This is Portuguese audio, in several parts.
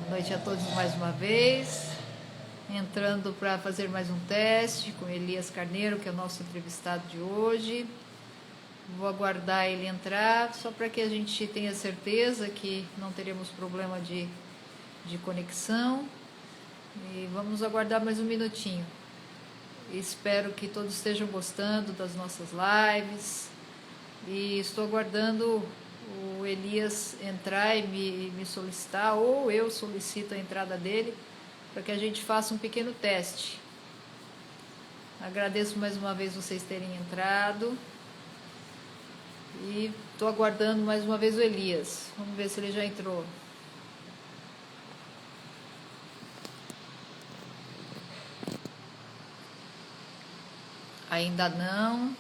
Boa noite a todos mais uma vez. Entrando para fazer mais um teste com Elias Carneiro, que é o nosso entrevistado de hoje. Vou aguardar ele entrar, só para que a gente tenha certeza que não teremos problema de conexão. E vamos aguardar mais um minutinho. Espero que todos estejam gostando das nossas lives. E estou aguardando o Elias entrar e me solicitar, ou eu solicito a entrada dele, para que a gente faça um pequeno teste. Agradeço mais uma vez vocês terem entrado. E estou aguardando mais uma vez o Elias. Vamos ver se ele já entrou. Ainda não.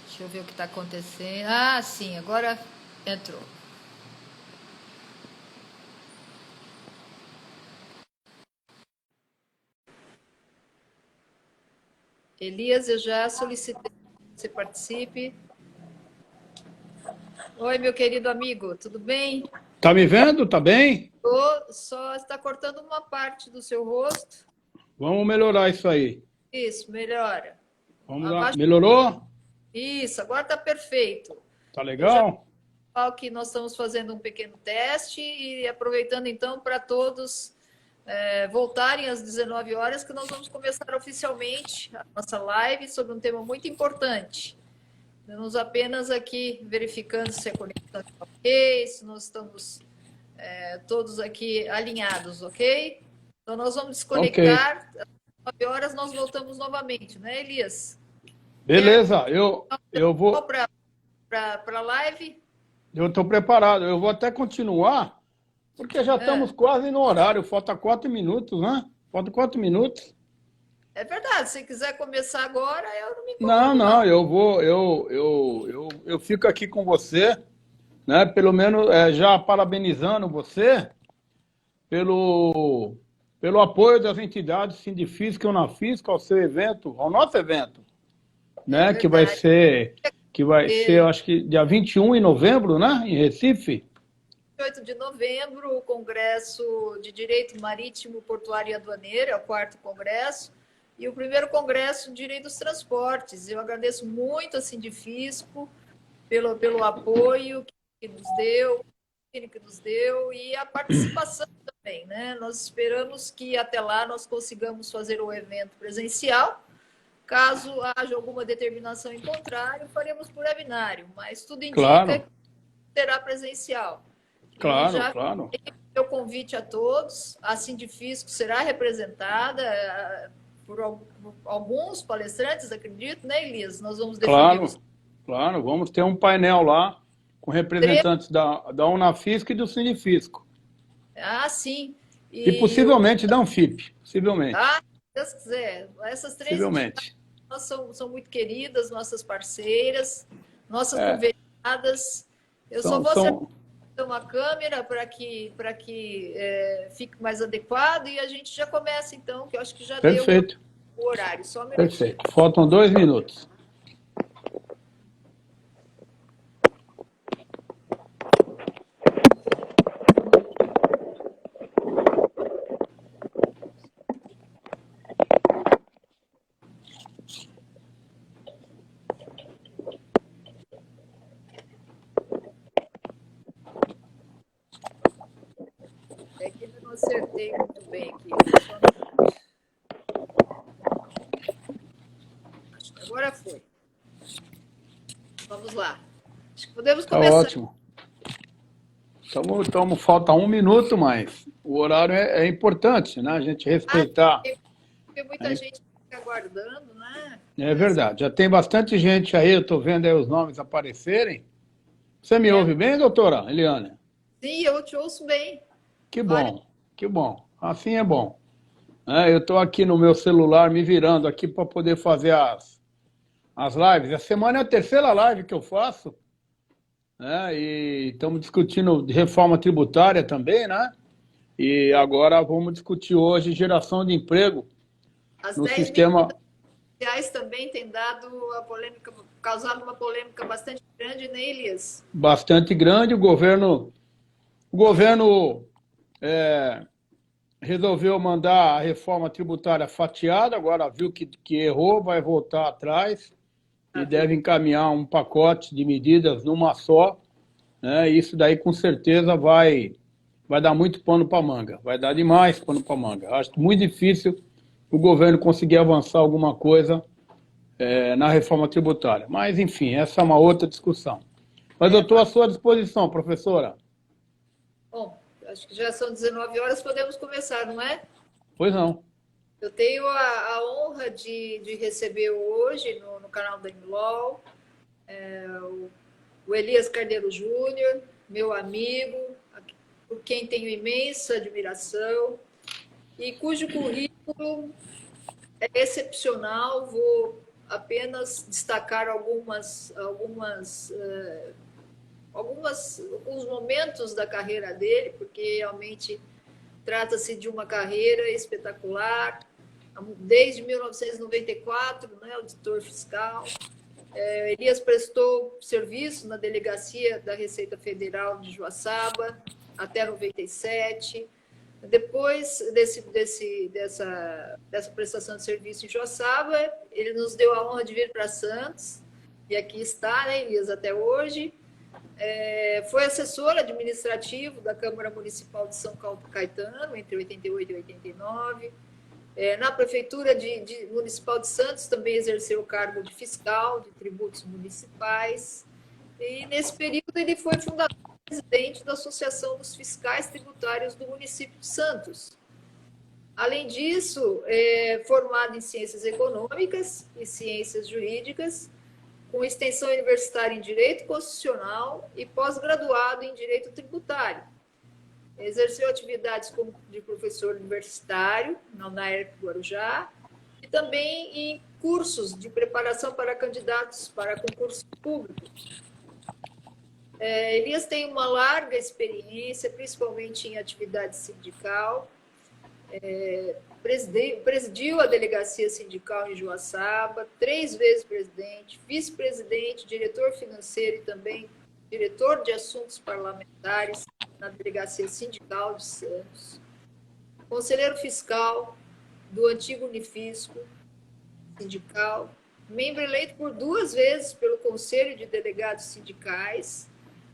Deixa eu ver o que está acontecendo. Ah, sim, agora entrou. Elias, eu já solicitei que você participe. Oi, meu querido amigo, tudo bem? Tá me vendo? Tá bem? Só está cortando uma parte do seu rosto. Vamos melhorar isso aí. Isso, melhora. Vamos lá. Melhorou? Isso, agora está perfeito. Tá legal? Já que nós estamos fazendo um pequeno teste e aproveitando então para todos voltarem às 19 horas, que nós vamos começar oficialmente a nossa live sobre um tema muito importante. Estamos apenas aqui verificando se a conexão está ok, se nós estamos todos aqui alinhados, ok? Então nós vamos desconectar, às 19 horas nós voltamos novamente, né, Elias? Beleza, eu vou... Para a live? Eu estou preparado, eu vou até continuar, porque já estamos quase no horário, falta 4 minutos, né? Falta 4 minutos. É verdade, se quiser começar agora, eu não me incomodo. Não, eu fico aqui com você, né? Pelo menos já parabenizando você pelo apoio das entidades Sindifisca e Unafisca ao seu evento, ao nosso evento, né? Que vai ser, eu acho que dia 21 de novembro, né? Em Recife. 8 de novembro, o Congresso de Direito Marítimo, Portuário e Aduaneiro, é o 4º Congresso, e o 1º Congresso de Direito dos Transportes. Eu agradeço muito a Sindifisco pelo apoio que nos deu e a participação também, né? Nós esperamos que até lá nós consigamos fazer o evento presencial. Caso haja alguma determinação em contrário, faremos por webinário, mas tudo indica que será presencial. Claro. O convite a todos, a Sindifisco será representada por alguns palestrantes, acredito, né, Elias? Nós vamos definir. Claro, vamos ter um painel lá com representantes da Unafisca e do Sindifisco. Ah, sim. E possivelmente da Anfip, possivelmente. Ah, se Deus quiser. Essas três possivelmente. São muito queridas, nossas parceiras, nossas convidadas. Eu só vou uma câmera para que fique mais adequado e a gente já começa, então, que eu acho que já deu o horário. Só um minutinho. Perfeito. Faltam 2 minutos. É que eu não acertei muito bem aqui. Agora foi. Vamos lá. Acho que podemos começar. Tá ótimo. Falta 1 minuto, mas o horário é importante, né? A gente respeitar. Porque muita gente fica aguardando, né? É verdade. Já tem bastante gente aí, eu estou vendo aí os nomes aparecerem. Você me ouve bem, doutora Eliane? Sim, eu te ouço bem. Que bom, que bom. Assim é bom. Eu estou aqui no meu celular me virando aqui para poder fazer as lives. Essa semana é a 3ª live que eu faço. E estamos discutindo de reforma tributária também, né? E agora vamos discutir hoje geração de emprego no sistema... As reais também têm causado uma polêmica bastante grande, né, Elias? Bastante grande. O governo O governo resolveu mandar a reforma tributária fatiada, agora viu que errou, vai voltar atrás e deve encaminhar um pacote de medidas numa só, né? Isso daí com certeza vai dar muito pano para manga, vai dar demais pano para manga. Acho muito difícil o governo conseguir avançar alguma coisa na reforma tributária. Mas, enfim, essa é uma outra discussão. Mas eu estou à sua disposição, professora. Bom, acho que já são 19 horas, podemos começar, não é? Pois não. Eu tenho a honra de receber hoje no canal da Imlol o Elias Carneiro Júnior, meu amigo, por quem tenho imensa admiração e cujo currículo é excepcional. Vou apenas destacar alguns momentos da carreira dele, porque realmente trata-se de uma carreira espetacular. Desde 1994, né, auditor fiscal. Elias prestou serviço na delegacia da Receita Federal de Joaçaba até 97. Depois dessa prestação de serviço em Joaçaba, ele nos deu a honra de vir para Santos, e aqui está, né, Elias, até hoje. Foi assessor administrativo da Câmara Municipal de São Caetano, entre 88 e 89. Na Prefeitura Municipal de Santos também exerceu o cargo de fiscal de tributos municipais. E, nesse período, ele foi fundador e presidente da Associação dos Fiscais Tributários do município de Santos. Além disso, formado em Ciências Econômicas e Ciências Jurídicas, com extensão universitária em Direito Constitucional e pós-graduado em Direito Tributário. Exerceu atividades como de professor universitário na UNAERP Guarujá e também em cursos de preparação para candidatos para concursos públicos. Elias tem uma larga experiência, principalmente em atividade sindical. Presidiu a delegacia sindical em Joaçaba, 3 vezes presidente, vice-presidente, diretor financeiro e também diretor de assuntos parlamentares na delegacia sindical de Santos, conselheiro fiscal do antigo Unifisco sindical, membro eleito por 2 vezes pelo Conselho de Delegados Sindicais,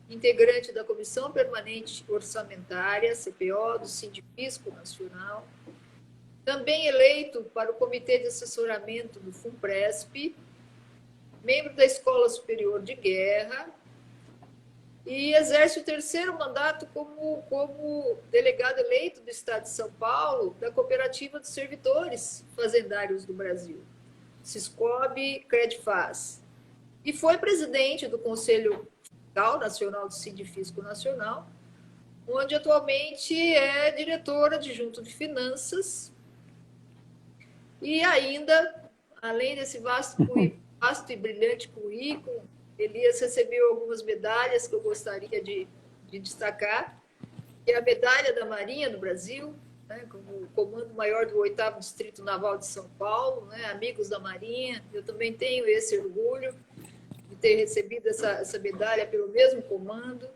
integrante da Comissão Permanente Orçamentária, CPO, do Sindifisco Nacional, também eleito para o Comitê de Assessoramento do FUNPRESP, membro da Escola Superior de Guerra, e exerce o 3º mandato como delegado eleito do Estado de São Paulo da Cooperativa dos Servidores Fazendários do Brasil, Siscob Credfaz, e foi presidente do Conselho Fiscal Nacional do Sindifisco Nacional, onde atualmente é diretor adjunto de Finanças, e ainda, além desse vasto e brilhante currículo, Elias recebeu algumas medalhas que eu gostaria de destacar, que é a medalha da Marinha do Brasil, né, como Comando Maior do 8º Distrito Naval de São Paulo, né, amigos da Marinha. Eu também tenho esse orgulho de ter recebido essa medalha pelo mesmo comando.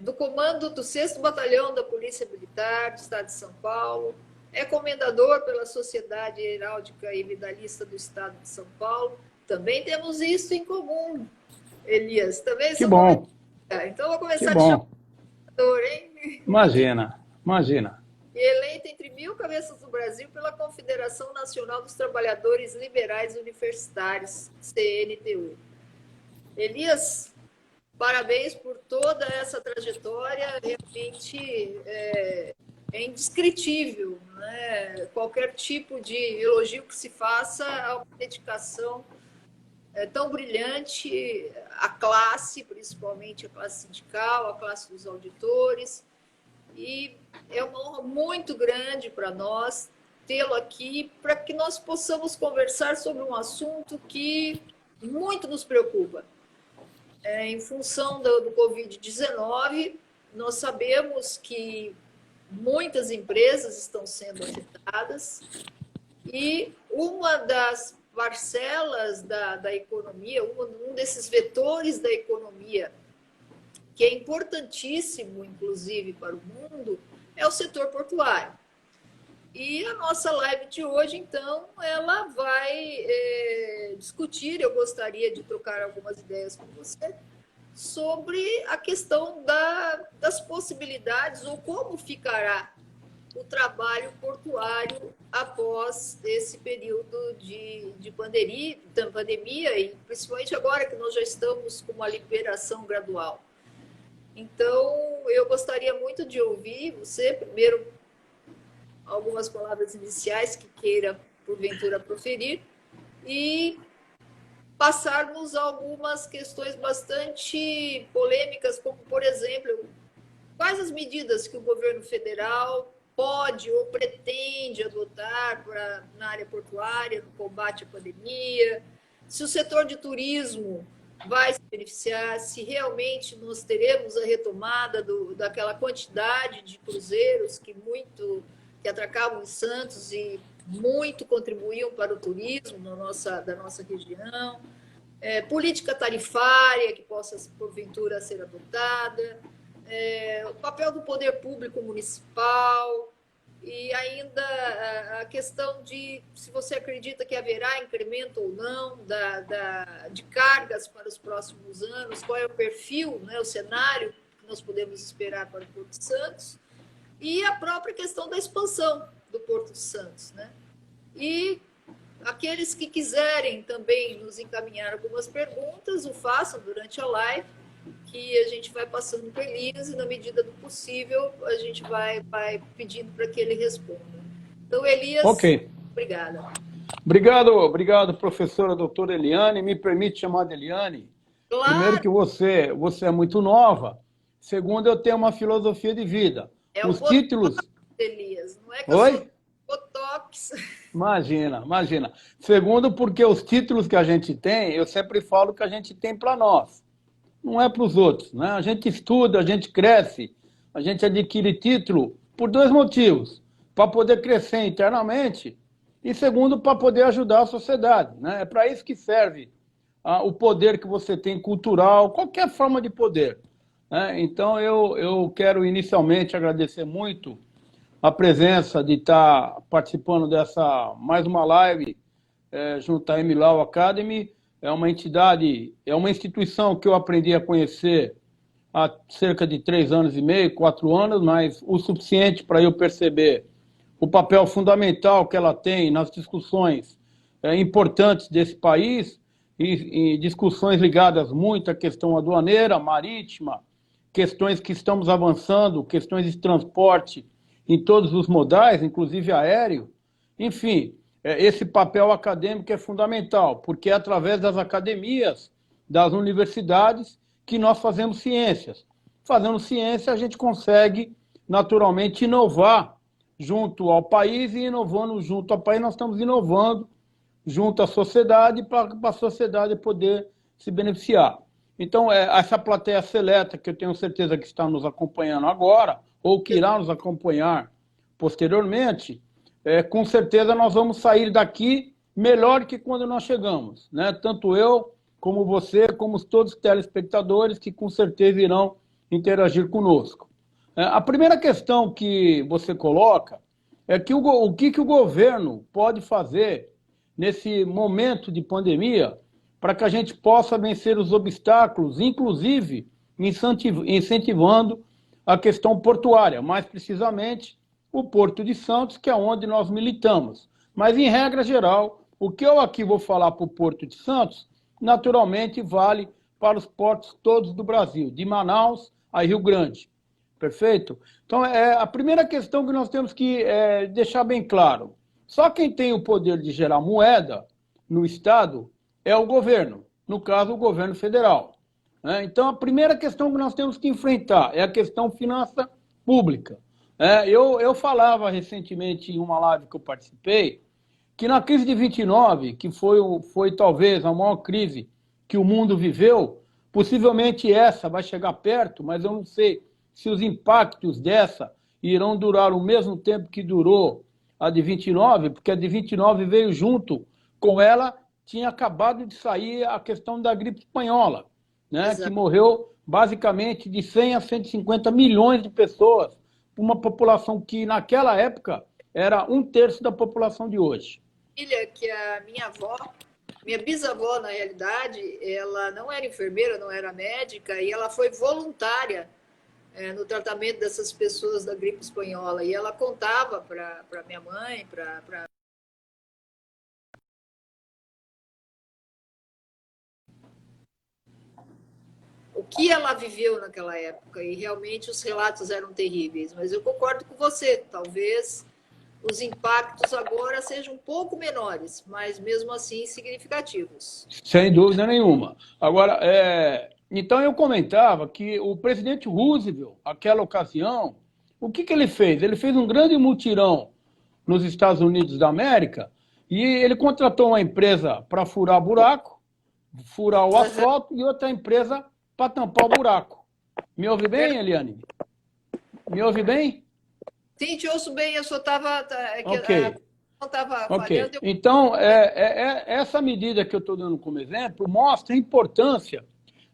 Do comando do 6º Batalhão da Polícia Militar do Estado de São Paulo, é comendador pela Sociedade Heráldica e Medalhista do Estado de São Paulo. Também temos isso em comum, Elias. Também que bom. Então, vou começar que bom. Hein? Imagina. E eleito entre 1000 cabeças do Brasil pela Confederação Nacional dos Trabalhadores Liberais Universitários, CNTU. Elias, parabéns por toda essa trajetória, realmente é indescritível, né? Qualquer tipo de elogio que se faça a uma dedicação tão brilhante à classe, principalmente a classe sindical, a classe dos auditores, e é uma honra muito grande para nós tê-lo aqui, para que nós possamos conversar sobre um assunto que muito nos preocupa. Em função do Covid-19, nós sabemos que muitas empresas estão sendo afetadas e uma das parcelas da economia, um desses vetores da economia que é importantíssimo, inclusive, para o mundo, é o setor portuário. E a nossa live de hoje, então, ela vai discutir, eu gostaria de trocar algumas ideias com você, sobre a questão das possibilidades ou como ficará o trabalho portuário após esse período de pandemia e principalmente agora que nós já estamos com uma liberação gradual. Então, eu gostaria muito de ouvir você, primeiro, algumas palavras iniciais que queira, porventura, proferir, e passarmos algumas questões bastante polêmicas, como, por exemplo, quais as medidas que o governo federal pode ou pretende adotar na área portuária, no combate à pandemia, se o setor de turismo vai se beneficiar, se realmente nós teremos a retomada daquela quantidade de cruzeiros que atracavam em Santos e muito contribuíam para o turismo da nossa região, política tarifária que possa, porventura, ser adotada, o papel do poder público municipal e ainda a questão de se você acredita que haverá incremento ou não de cargas para os próximos anos, qual é o perfil, né, o cenário que nós podemos esperar para o Porto de Santos, e a própria questão da expansão do Porto de Santos, né? E aqueles que quiserem também nos encaminhar algumas perguntas, o façam durante a live, que a gente vai passando para Elias e, na medida do possível, a gente vai pedindo para que ele responda. Então, Elias, ok. Obrigada. Obrigado, professora doutora Eliane. Me permite chamar de Eliane? Claro. Primeiro que você é muito nova. Segundo, eu tenho uma filosofia de vida. Os títulos... Elias, não é que Oi? eu sou botox. Imagina. Segundo, porque os títulos que a gente tem, eu sempre falo que a gente tem para nós. Não é para os outros, né? A gente estuda, a gente cresce, a gente adquire título por dois motivos. Para poder crescer internamente e, segundo, para poder ajudar a sociedade, né? É para isso que serve o poder que você tem cultural, qualquer forma de poder, né? Então, eu quero inicialmente agradecer muito a presença de estar participando dessa mais uma live junto à Emilau Academy. É uma entidade, é uma instituição que eu aprendi a conhecer há cerca de 3 anos e meio, 4 anos, mas o suficiente para eu perceber o papel fundamental que ela tem nas discussões importantes desse país e discussões ligadas muito à questão aduaneira, marítima, questões que estamos avançando, questões de transporte em todos os modais, inclusive aéreo, enfim... Esse papel acadêmico é fundamental, porque é através das academias, das universidades, que nós fazemos ciências. Fazendo ciência, a gente consegue, naturalmente, inovar junto ao país, e inovando junto ao país, nós estamos inovando junto à sociedade, para a sociedade poder se beneficiar. Então, essa plateia seleta, que eu tenho certeza que está nos acompanhando agora, ou que irá nos acompanhar posteriormente, com certeza nós vamos sair daqui melhor que quando nós chegamos, né? Tanto eu, como você, como todos os telespectadores que com certeza irão interagir conosco. A primeira questão que você coloca é que o que o governo pode fazer nesse momento de pandemia para que a gente possa vencer os obstáculos, inclusive incentivando a questão portuária, mais precisamente o Porto de Santos, que é onde nós militamos. Mas, em regra geral, o que eu aqui vou falar para o Porto de Santos, naturalmente vale para os portos todos do Brasil, de Manaus a Rio Grande. Perfeito? Então, a primeira questão que nós temos que deixar bem claro. Só quem tem o poder de gerar moeda no Estado é o governo, no caso, o governo federal. Então, a primeira questão que nós temos que enfrentar é a questão finança pública. Eu falava recentemente em uma live que eu participei, que na crise de 29, que foi talvez a maior crise que o mundo viveu, possivelmente essa vai chegar perto, mas eu não sei se os impactos dessa irão durar o mesmo tempo que durou a de 29, porque a de 29 veio junto com ela, tinha acabado de sair a questão da gripe espanhola, né, que morreu basicamente de 100 a 150 milhões de pessoas, uma população que naquela época era um terço da população de hoje. Filha que a minha avó, minha bisavó, na realidade, ela não era enfermeira, não era médica, e ela foi voluntária no tratamento dessas pessoas da gripe espanhola. E ela contava para minha mãe, para o que ela viveu naquela época, e realmente os relatos eram terríveis. Mas eu concordo com você, talvez os impactos agora sejam um pouco menores, mas mesmo assim significativos. Sem dúvida nenhuma. Agora, então eu comentava que o presidente Roosevelt, naquela ocasião, o que ele fez? Ele fez um grande mutirão nos Estados Unidos da América e ele contratou uma empresa para furar buraco, furar o asfalto e outra empresa para tampar o buraco. Me ouve bem, Eliane? Me ouve bem? Sim, te ouço bem, eu só estava. Ok. Ok. Falhando. Então, essa medida que eu estou dando como exemplo mostra a importância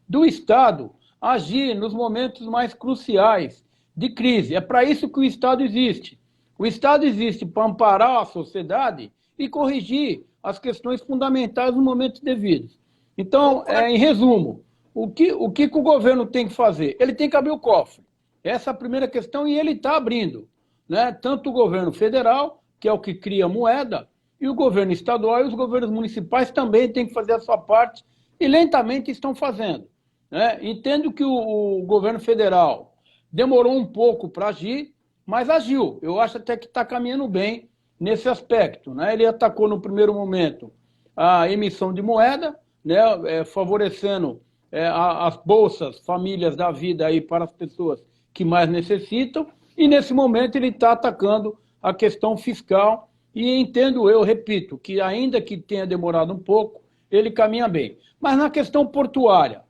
do Estado agir nos momentos mais cruciais de crise. É para isso que o Estado existe. O Estado existe para amparar a sociedade e corrigir as questões fundamentais no momento devido. Então, em resumo, o que o governo tem que fazer? Ele tem que abrir o cofre. Essa é a primeira questão e ele está abrindo. Né? Tanto o governo federal, que é o que cria a moeda, e o governo estadual e os governos municipais também têm que fazer a sua parte e lentamente estão fazendo. Né? Entendo que o governo federal demorou um pouco para agir, mas agiu. Eu acho até que está caminhando bem nesse aspecto. Né? Ele atacou no primeiro momento a emissão de moeda, né? Favorecendo as bolsas, famílias da vida aí para as pessoas que mais necessitam, e nesse momento ele está atacando a questão fiscal e entendo eu, repito, que ainda que tenha demorado um pouco, ele caminha bem. Mas na questão portuária,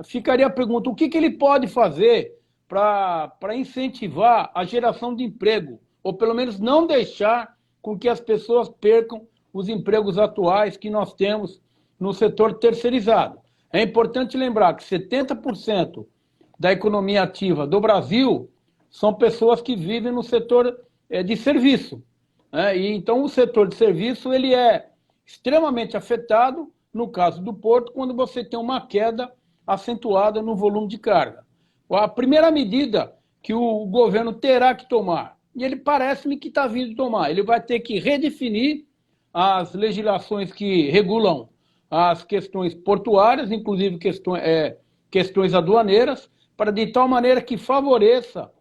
ficaria a pergunta, o que ele pode fazer para incentivar a geração de emprego, ou pelo menos não deixar com que as pessoas percam os empregos atuais que nós temos no setor terceirizado. É importante lembrar que 70% da economia ativa do Brasil são pessoas que vivem no setor de serviço. Né? E então o setor de serviço ele é extremamente afetado, no caso do porto, quando você tem uma queda acentuada no volume de carga. A primeira medida que o governo terá que tomar, e ele parece-me que está vindo tomar, ele vai ter que redefinir as legislações que regulam as questões portuárias, inclusive questões aduaneiras, para de tal maneira que favoreça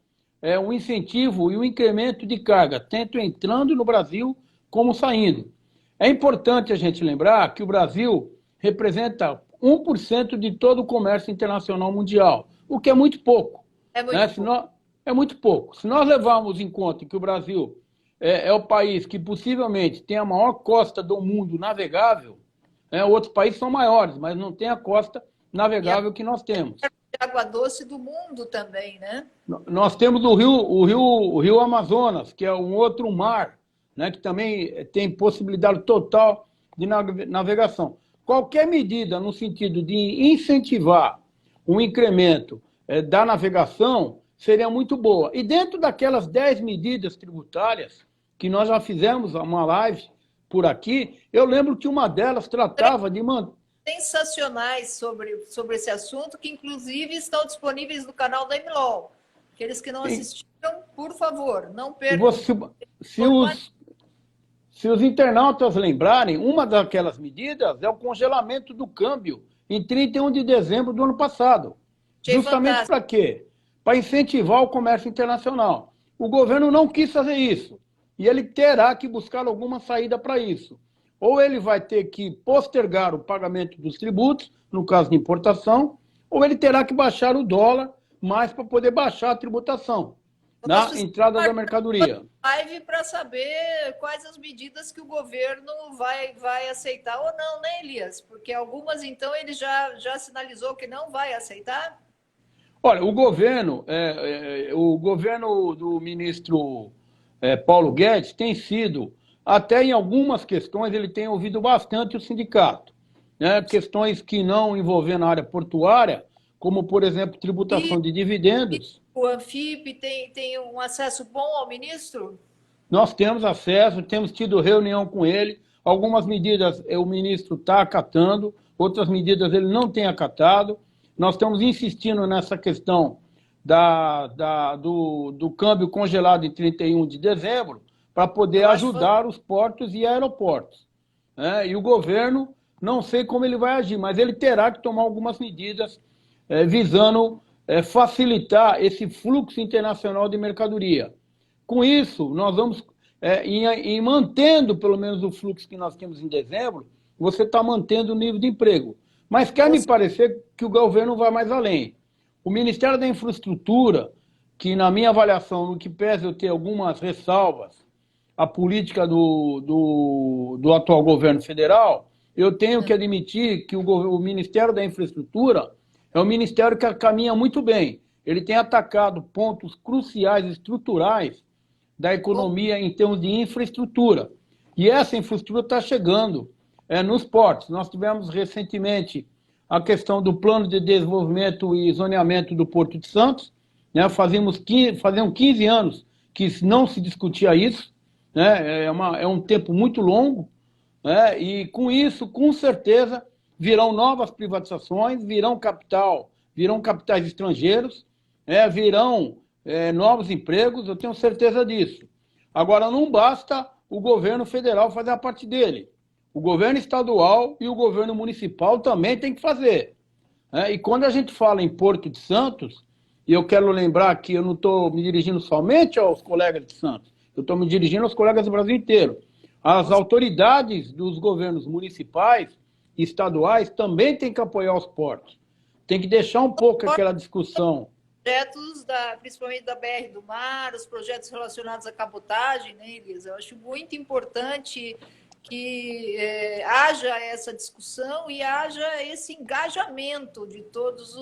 um incentivo e um incremento de carga, tanto entrando no Brasil como saindo. É importante a gente lembrar que o Brasil representa 1% de todo o comércio internacional mundial, o que é muito pouco. É muito pouco. É muito pouco. Se nós levarmos em conta que o Brasil é o país que possivelmente tem a maior costa do mundo navegável, outros países são maiores, mas não tem a costa navegável que nós temos. Água doce do mundo também, né? Nós temos o rio Amazonas, que é um outro mar, né, que também tem possibilidade total de navegação. Qualquer medida no sentido de incentivar um incremento da navegação seria muito boa. E dentro daquelas 10 medidas tributárias que nós já fizemos uma live por aqui, eu lembro que uma delas tratava de sensacionais sobre esse assunto, que inclusive estão disponíveis no canal da MLOL. Aqueles que não assistiram, por favor, não percam. Se os internautas lembrarem, uma daquelas medidas é o congelamento do câmbio em 31 de dezembro do ano passado. Justamente para quê? Para incentivar o comércio internacional. O governo não quis fazer isso. E ele terá que buscar alguma saída para isso. Ou ele vai ter que postergar o pagamento dos tributos, no caso de importação, ou ele terá que baixar o dólar mais para poder baixar a tributação na entrada da mercadoria. Live para saber quais as medidas que o governo vai aceitar ou não, né, Elias? Porque algumas, então, ele já sinalizou que não vai aceitar? Olha, o governo do ministro Paulo Guedes tem sido, até em algumas questões, ele tem ouvido bastante o sindicato. Né? Questões que não envolvendo a área portuária, como, por exemplo, tributação de dividendos. O Anfip tem um acesso bom ao ministro? Nós temos acesso, temos tido reunião com ele. Algumas medidas o ministro está acatando, outras medidas ele não tem acatado. Nós estamos insistindo nessa questão do câmbio congelado em 31 de dezembro para poder ajudar os portos e aeroportos. E o governo, não sei como ele vai agir, mas ele terá que tomar algumas medidas visando facilitar esse fluxo internacional de mercadoria. Com isso, nós vamos, em mantendo pelo menos o fluxo que nós temos em dezembro, você está mantendo o nível de emprego. Mas quer me parecer que o governo vai mais além. O Ministério da Infraestrutura, que na minha avaliação, no que pese eu ter algumas ressalvas à política do atual governo federal, eu tenho que admitir que o Ministério da Infraestrutura é um ministério que caminha muito bem. Ele tem atacado pontos cruciais, estruturais, da economia em termos de infraestrutura. E essa infraestrutura está chegando nos portos. Nós tivemos recentemente a questão do plano de desenvolvimento e zoneamento do Porto de Santos. Faziam 15 anos que não se discutia isso. É um tempo muito longo. E com isso, com certeza, virão novas privatizações, virão capitais estrangeiros, virão novos empregos, eu tenho certeza disso. Agora, não basta o governo federal fazer a parte dele. O governo estadual e o governo municipal também tem que fazer. E quando a gente fala em Porto de Santos, e eu quero lembrar que eu não estou me dirigindo somente aos colegas de Santos, eu estou me dirigindo aos colegas do Brasil inteiro. As autoridades dos governos municipais e estaduais também têm que apoiar os portos. Tem que deixar um pouco aquela discussão. Projetos, principalmente da BR do Mar, os projetos relacionados à cabotagem, né, Elisa? Eu acho muito importante que haja essa discussão e haja esse engajamento de todos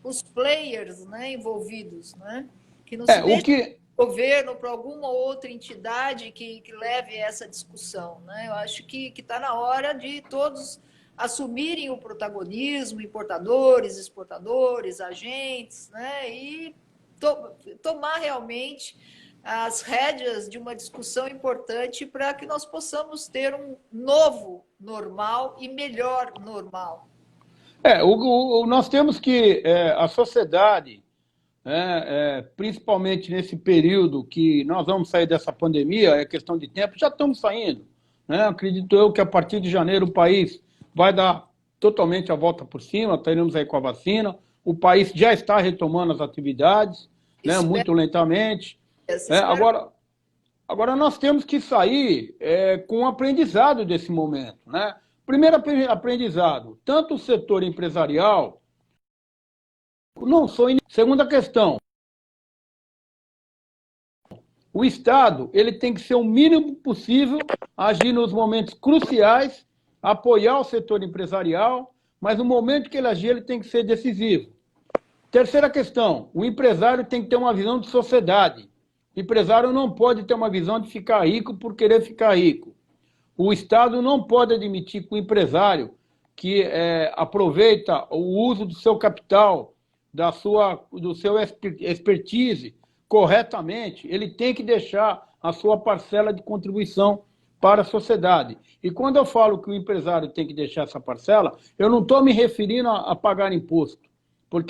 os players, né, envolvidos, né? Que não se deixe o governo para alguma outra entidade que leve essa discussão, né? Eu acho que está na hora de todos assumirem o protagonismo, importadores, exportadores, agentes, né? E tomar realmente as rédeas de uma discussão importante para que nós possamos ter um novo normal e melhor normal. Nós temos que a sociedade, principalmente nesse período que nós vamos sair dessa pandemia, é questão de tempo, já estamos saindo. Acredito eu que a partir de janeiro o país vai dar totalmente a volta por cima, teremos aí com a vacina, o país já está retomando as atividades, muito lentamente. Agora nós temos que sair com o aprendizado desse momento. Primeiro aprendizado, tanto o setor empresarial, não sou. Segunda questão, o Estado ele tem que ser o mínimo possível, agir nos momentos cruciais, apoiar o setor empresarial, mas no momento que ele agir, ele tem que ser decisivo. Terceira questão, o empresário tem que ter uma visão de sociedade. O empresário não pode ter uma visão de ficar rico por querer ficar rico. O Estado não pode admitir que o empresário que aproveita o uso do seu capital, do seu expertise corretamente, ele tem que deixar a sua parcela de contribuição para a sociedade. E quando eu falo que o empresário tem que deixar essa parcela, eu não estou me referindo a pagar imposto,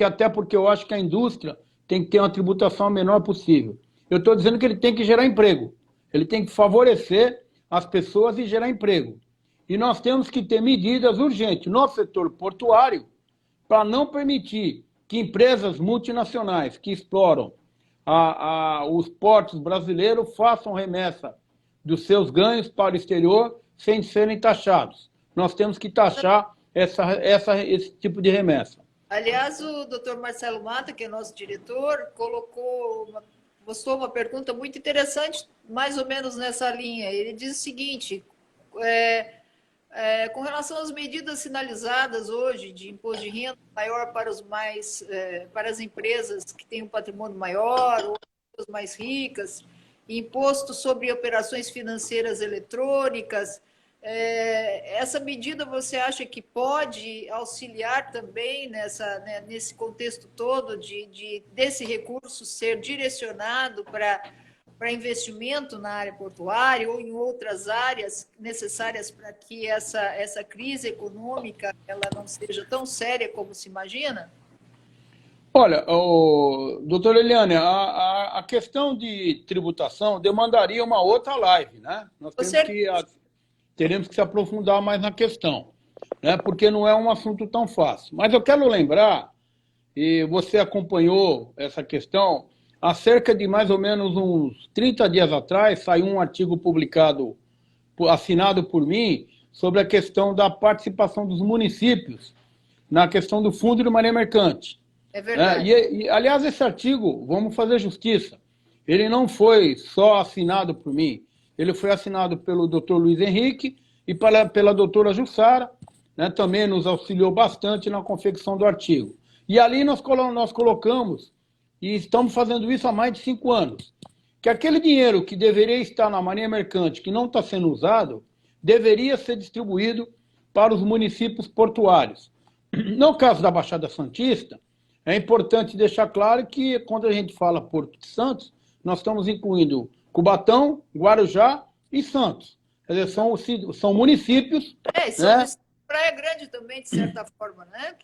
até porque eu acho que a indústria tem que ter uma tributação a menor possível. Eu estou dizendo que ele tem que gerar emprego, ele tem que favorecer as pessoas e gerar emprego. E nós temos que ter medidas urgentes no setor portuário para não permitir que empresas multinacionais que exploram os portos brasileiros façam remessa dos seus ganhos para o exterior sem serem taxados. Nós temos que taxar esse tipo de remessa. Aliás, o doutor Marcelo Mata, que é nosso diretor, postou uma pergunta muito interessante, mais ou menos nessa linha. Ele diz o seguinte, com relação às medidas sinalizadas hoje de imposto de renda maior para para as empresas que têm um patrimônio maior ou as mais ricas, imposto sobre operações financeiras eletrônicas, Essa medida você acha que pode auxiliar também nesse contexto todo desse recurso ser direcionado para investimento na área portuária ou em outras áreas necessárias para que essa crise econômica ela não seja tão séria como se imagina? Olha, doutora Eliane, a questão de tributação demandaria uma outra live, né? Nós teremos que se aprofundar mais na questão, né? Porque não é um assunto tão fácil. Mas eu quero lembrar, e você acompanhou essa questão, há cerca de mais ou menos uns 30 dias atrás, saiu um artigo publicado, assinado por mim, sobre a questão da participação dos municípios na questão do Fundo de Marinha Mercante. É verdade. Aliás, esse artigo, vamos fazer justiça, ele não foi só assinado por mim, ele foi assinado pelo doutor Luiz Henrique e pela doutora Jussara, né, também nos auxiliou bastante na confecção do artigo. E ali nós colocamos, e estamos fazendo isso há mais de 5 anos, que aquele dinheiro que deveria estar na Marinha Mercante, que não está sendo usado, deveria ser distribuído para os municípios portuários. No caso da Baixada Santista, é importante deixar claro que, quando a gente fala Porto de Santos, nós estamos incluindo Cubatão, Guarujá e Santos. Quer dizer, são municípios... são né? Praia Grande também, de certa forma, né?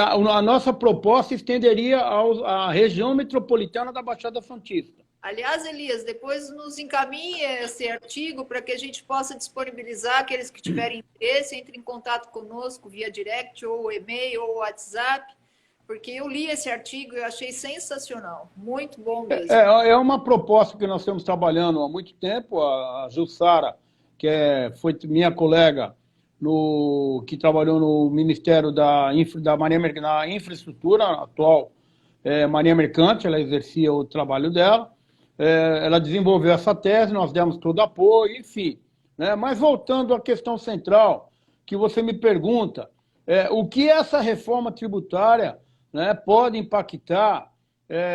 A nossa proposta estenderia à região metropolitana da Baixada Santista. Aliás, Elias, depois nos encaminhe esse artigo para que a gente possa disponibilizar aqueles que tiverem interesse, entre em contato conosco via direct, ou e-mail, ou WhatsApp, porque eu li esse artigo e eu achei sensacional, muito bom mesmo. É uma proposta que nós estamos trabalhando há muito tempo. A Jussara, que foi minha colega, que trabalhou no Ministério da Marinha, na infraestrutura atual, Marinha Mercante, ela exercia o trabalho dela. Ela desenvolveu essa tese, nós demos todo apoio, enfim. Né? Mas voltando à questão central, que você me pergunta, o que essa reforma tributária, né, pode impactar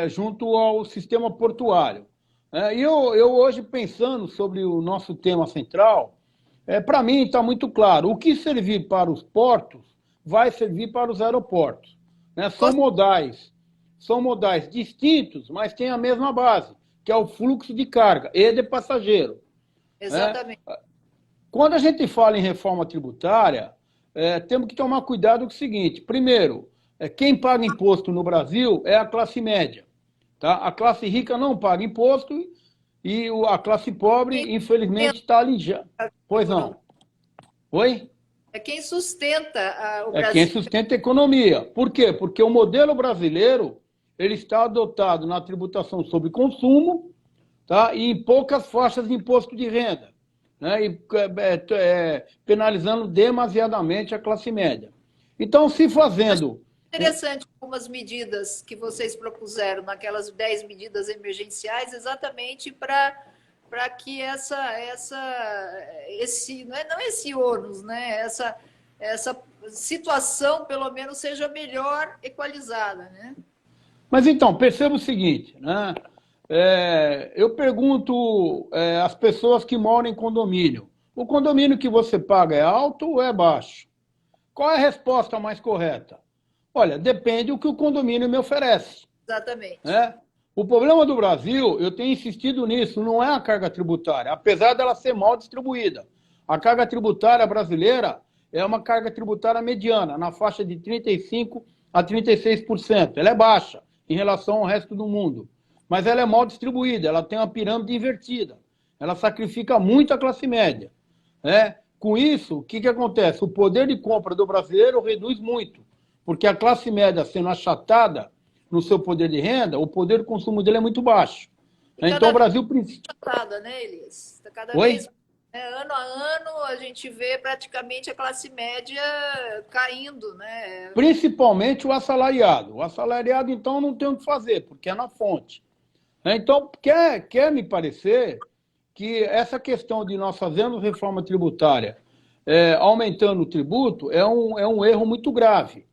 junto ao sistema portuário. E eu hoje, pensando sobre o nosso tema central, para mim está muito claro, o que servir para os portos vai servir para os aeroportos. Né? São modais distintos, mas têm a mesma base, que é o fluxo de carga e de passageiro. Exatamente. Quando a gente fala em reforma tributária, temos que tomar cuidado com o seguinte: primeiro, quem paga imposto no Brasil é a classe média. Tá? A classe rica não paga imposto e a classe pobre, infelizmente, está ali já. Pois não. Oi? É quem sustenta o Brasil. É quem sustenta a economia. Por quê? Porque o modelo brasileiro ele está adotado na tributação sobre consumo, tá? E em poucas faixas de imposto de renda, né? E penalizando demasiadamente a classe média. Então, se fazendo... Interessante algumas medidas que vocês propuseram, naquelas 10 medidas emergenciais, exatamente para que esse ônus, né? Essa situação, pelo menos, seja melhor equalizada, né? Mas então, perceba o seguinte, né? Eu pergunto às pessoas que moram em condomínio: o condomínio que você paga é alto ou é baixo? Qual é a resposta mais correta? Olha, depende do que o condomínio me oferece. Exatamente. O problema do Brasil, eu tenho insistido nisso, não é a carga tributária, apesar dela ser mal distribuída. A carga tributária brasileira é uma carga tributária mediana, na faixa de 35% a 36%. Ela é baixa em relação ao resto do mundo, mas ela é mal distribuída, ela tem uma pirâmide invertida, ela sacrifica muito a classe média. Com isso, o que acontece? O poder de compra do brasileiro reduz muito, porque a classe média sendo achatada no seu poder de renda, o poder de consumo dele é muito baixo. Então o Brasil precisa... né, Elias? Cada vez, ano a ano, a gente vê praticamente a classe média caindo, né? Principalmente o assalariado. O assalariado, então, não tem o que fazer, porque é na fonte. Então, quer me parecer que essa questão de nós fazermos reforma tributária aumentando o tributo é um erro muito grave.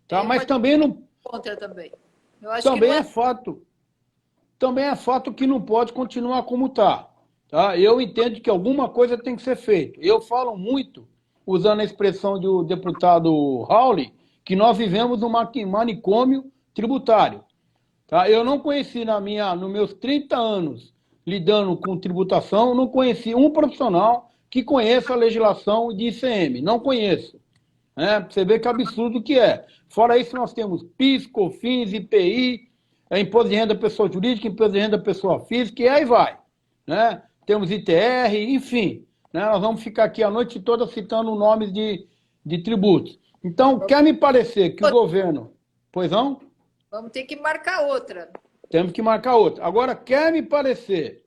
Tá? Mas também não... Contra também. Eu acho também que é fato. Também é fato que não pode continuar como está. Tá? Eu entendo que alguma coisa tem que ser feita. Eu falo muito, usando a expressão do deputado Hawley, que nós vivemos um manicômio tributário. Tá? Eu não conheci nos meus 30 anos lidando com tributação, não conheci um profissional que conheça a legislação de ICM. Não conheço. Né? Você vê que absurdo que é. Fora isso, nós temos PIS, COFINS, IPI, Imposto de Renda Pessoa Jurídica, Imposto de Renda Pessoa Física, e aí vai. Né? Temos ITR, enfim. Né? Nós vamos ficar aqui a noite toda citando nomes de tributos. Então, quer me parecer que o governo... Pois não? Vamos ter que marcar outra. Temos que marcar outra. Agora, quer me parecer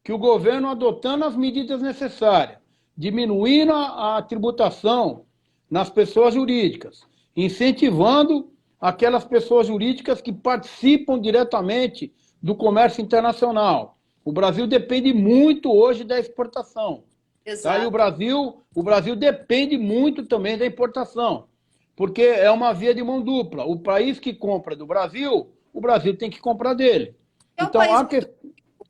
que o governo, adotando as medidas necessárias, diminuindo a tributação nas pessoas jurídicas, incentivando aquelas pessoas jurídicas que participam diretamente do comércio internacional. O Brasil depende muito hoje da exportação. Exato. Tá? E o Brasil depende muito também da importação, porque é uma via de mão dupla. O país que compra do Brasil, o Brasil tem que comprar dele. É um então, país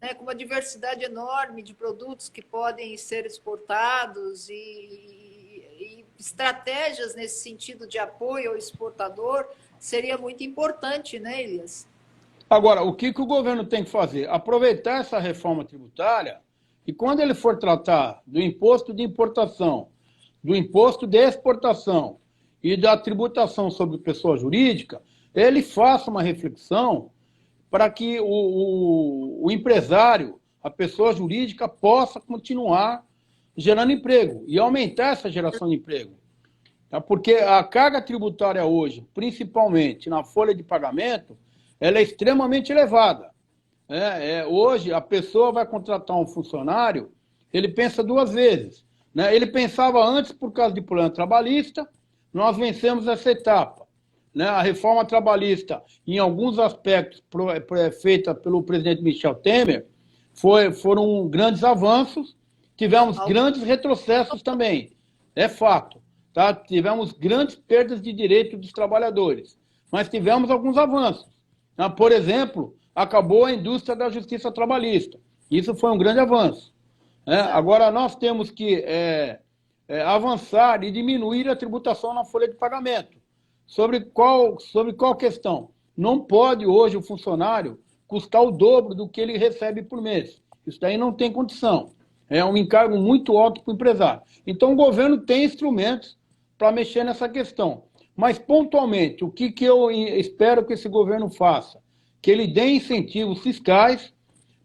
né, com uma diversidade enorme de produtos que podem ser exportados e estratégias nesse sentido de apoio ao exportador seria muito importante, né, Elias? Agora, o que o governo tem que fazer? Aproveitar essa reforma tributária e quando ele for tratar do imposto de importação, do imposto de exportação e da tributação sobre pessoa jurídica, ele faça uma reflexão para que o empresário, a pessoa jurídica, possa continuar gerando emprego e aumentar essa geração de emprego. Tá? Porque a carga tributária hoje, principalmente na folha de pagamento, ela é extremamente elevada. Hoje, a pessoa vai contratar um funcionário, ele pensa duas vezes. Né? Ele pensava antes por causa de problema trabalhista, nós vencemos essa etapa. Né? A reforma trabalhista, em alguns aspectos feita pelo presidente Michel Temer, foram grandes avanços, tivemos grandes retrocessos também, é fato. Tá? Tivemos grandes perdas de direito dos trabalhadores, mas tivemos alguns avanços. Tá? Por exemplo, acabou a indústria da justiça trabalhista. Isso foi um grande avanço. Agora, nós temos que avançar e diminuir a tributação na folha de pagamento. Sobre qual questão? Não pode hoje o funcionário custar o dobro do que ele recebe por mês. Isso daí não tem condição. É um encargo muito alto para o empresário. Então, o governo tem instrumentos para mexer nessa questão. Mas, pontualmente, o que eu espero que esse governo faça? Que ele dê incentivos fiscais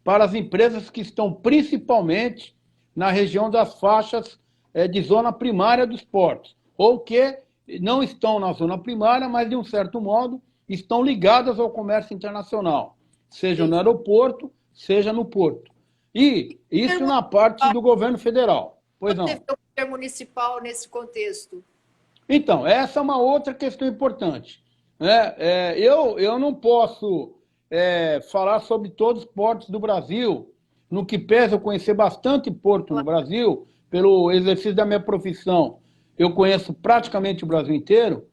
para as empresas que estão principalmente na região das faixas de zona primária dos portos, ou que não estão na zona primária, mas, de um certo modo, estão ligadas ao comércio internacional, seja no aeroporto, seja no porto. E isso na parte do governo federal. Pois não. O poder municipal nesse contexto? Então, essa é uma outra questão importante. Eu não posso falar sobre todos os portos do Brasil, no que pesa eu conhecer bastante porto no Brasil, pelo exercício da minha profissão. Eu conheço praticamente o Brasil inteiro,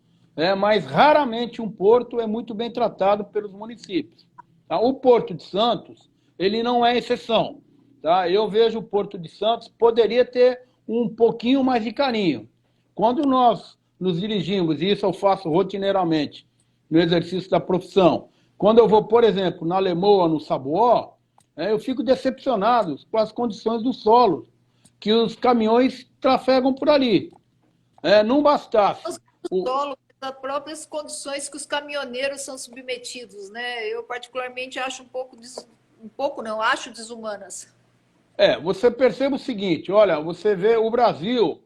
mas raramente um porto é muito bem tratado pelos municípios. Tá? O Porto de Santos, ele não é exceção. Tá? Eu vejo o Porto de Santos poderia ter um pouquinho mais de carinho. Quando nós nos dirigimos, e isso eu faço rotineiramente no exercício da profissão, quando eu vou, por exemplo, na Lemoa, no Sabuó, eu fico decepcionado com as condições do solo que os caminhões trafegam por ali. Não bastasse. O solo, das próprias condições que os caminhoneiros são submetidos, né? Eu particularmente acho acho desumanas. Você percebe o seguinte, olha, você vê o Brasil,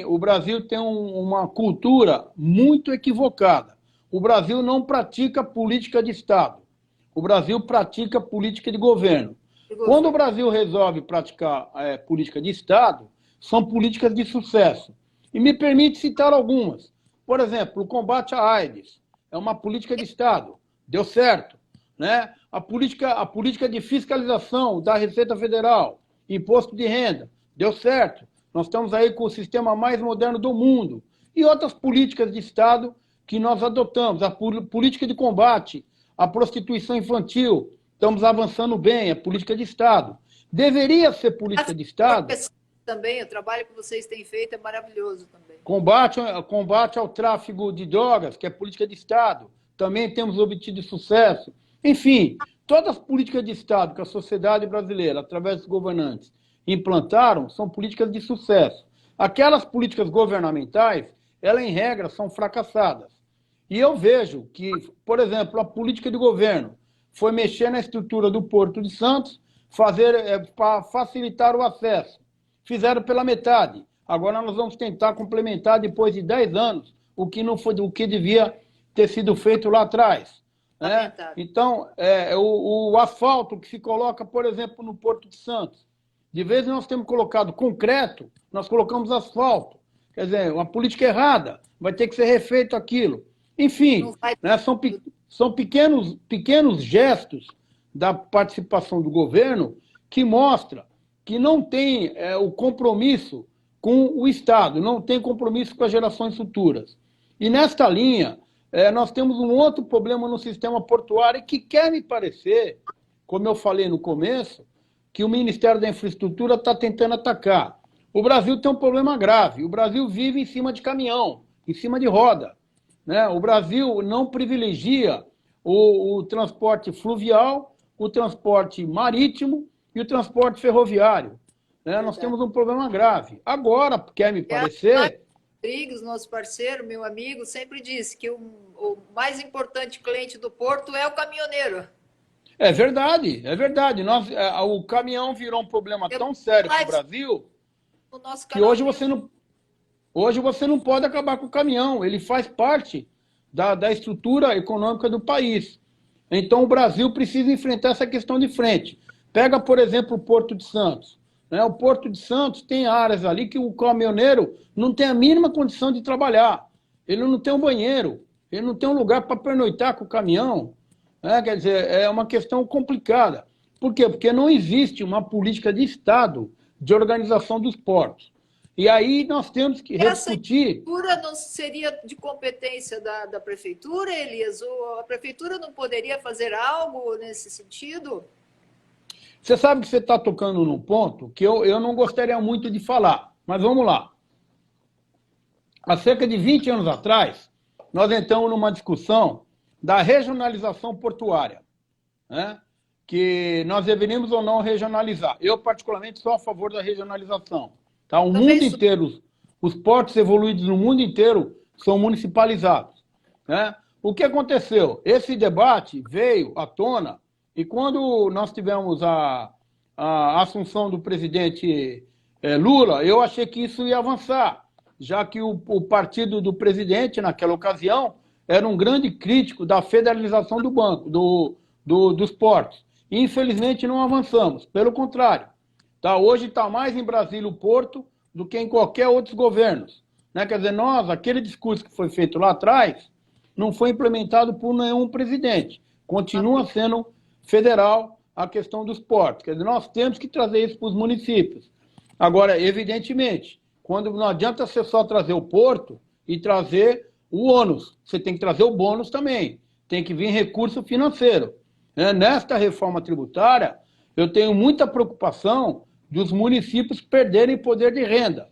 o Brasil tem uma cultura muito equivocada. O Brasil não pratica política de Estado. O Brasil pratica política de governo. Quando o Brasil resolve praticar política de Estado, são políticas de sucesso. E me permite citar algumas. Por exemplo, o combate à AIDS é uma política de Estado. Deu certo. Né? A política de fiscalização da Receita Federal, imposto de renda, deu certo. Nós estamos aí com o sistema mais moderno do mundo. E outras políticas de Estado que nós adotamos. A política de combate à prostituição infantil, estamos avançando bem, a política de Estado. Deveria ser política de Estado. Também, o trabalho que vocês têm feito é maravilhoso também. Combate ao tráfico de drogas, que é política de Estado. Também temos obtido sucesso. Enfim, todas as políticas de Estado que a sociedade brasileira, através dos governantes, implantaram, são políticas de sucesso. Aquelas políticas governamentais, elas, em regra, são fracassadas. E eu vejo que, por exemplo, a política de governo foi mexer na estrutura do Porto de Santos, para facilitar o acesso. Fizeram pela metade. Agora nós vamos tentar complementar, depois de 10 anos, o que não foi, o que devia ter sido feito lá atrás. Né? Então, o asfalto que se coloca, por exemplo, no Porto de Santos, de vez nós temos colocado concreto, nós colocamos asfalto. Quer dizer, uma política errada, vai ter que ser refeito aquilo. Enfim, né, são pequenos gestos da participação do governo que mostra que não tem o compromisso com o Estado, não tem compromisso com as gerações futuras. E nesta linha, nós temos um outro problema no sistema portuário que quer me parecer, como eu falei no começo, que o Ministério da Infraestrutura está tentando atacar. O Brasil tem um problema grave. O Brasil vive em cima de caminhão, em cima de roda. Né? O Brasil não privilegia o transporte fluvial, o transporte marítimo e o transporte ferroviário. Né? Nós temos um problema grave. Agora, quer me parecer... Rodrigues, nosso parceiro, meu amigo, sempre disse que o mais importante cliente do porto é o caminhoneiro. É verdade, é verdade. O caminhão virou um problema tão sério para o Brasil que hoje você não pode acabar com o caminhão. Ele faz parte da estrutura econômica do país. Então o Brasil precisa enfrentar essa questão de frente. Pega, por exemplo, o Porto de Santos. Né? O Porto de Santos tem áreas ali que o caminhoneiro não tem a mínima condição de trabalhar. Ele não tem um banheiro, ele não tem um lugar para pernoitar com o caminhão. Quer dizer, é uma questão complicada. Por quê? Porque não existe uma política de Estado de organização dos portos. E aí nós temos que rediscutir... Essa estrutura não seria de competência da Prefeitura, Elias? Ou a Prefeitura não poderia fazer algo nesse sentido? Você sabe que você está tocando num ponto que eu não gostaria muito de falar, mas vamos lá. Há cerca de 20 anos atrás, nós entramos numa discussão da regionalização portuária, né? Que nós deveríamos ou não regionalizar. Eu, particularmente, sou a favor da regionalização. Tá? O mundo inteiro, os portos evoluídos no mundo inteiro são municipalizados. Né? O que aconteceu? Esse debate veio à tona e quando nós tivemos a assunção do presidente Lula, eu achei que isso ia avançar, já que o partido do presidente, naquela ocasião, era um grande crítico da federalização do banco, dos portos. E, infelizmente, não avançamos. Pelo contrário. Tá? Hoje está mais em Brasília o Porto do que em qualquer outro governo. Né? Quer dizer, aquele discurso que foi feito lá atrás não foi implementado por nenhum presidente. Continua sendo federal a questão dos portos. Quer dizer, nós temos que trazer isso para os municípios. Agora, evidentemente, quando não adianta você só trazer o porto e trazer o ônus, você tem que trazer o bônus também. Tem que vir recurso financeiro. Nesta reforma tributária, eu tenho muita preocupação dos municípios perderem poder de renda.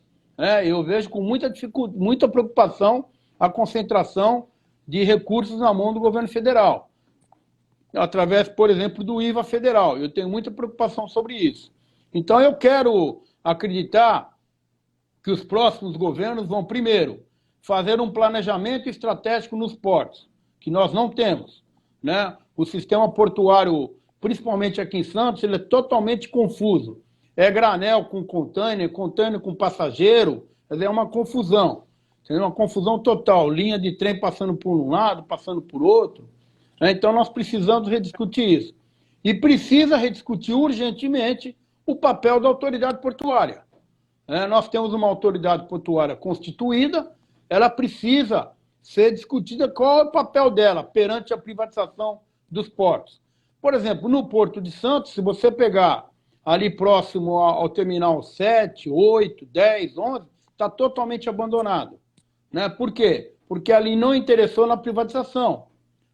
Eu vejo com muita preocupação a concentração de recursos na mão do governo federal, através, por exemplo, do IVA federal. Eu tenho muita preocupação sobre isso. Então, eu quero acreditar que os próximos governos vão, primeiro, fazer um planejamento estratégico nos portos, que nós não temos. Né? O sistema portuário, principalmente aqui em Santos, ele é totalmente confuso. É granel com container com passageiro, é uma confusão. É uma confusão total, linha de trem passando por um lado, passando por outro. Então, nós precisamos rediscutir isso. E precisa rediscutir urgentemente o papel da autoridade portuária. Nós temos uma autoridade portuária constituída, ela precisa ser discutida qual é o papel dela perante a privatização dos portos. Por exemplo, no Porto de Santos, se você pegar ali próximo ao terminal 7, 8, 10, 11, está totalmente abandonado. Né? Por quê? Porque ali não interessou na privatização.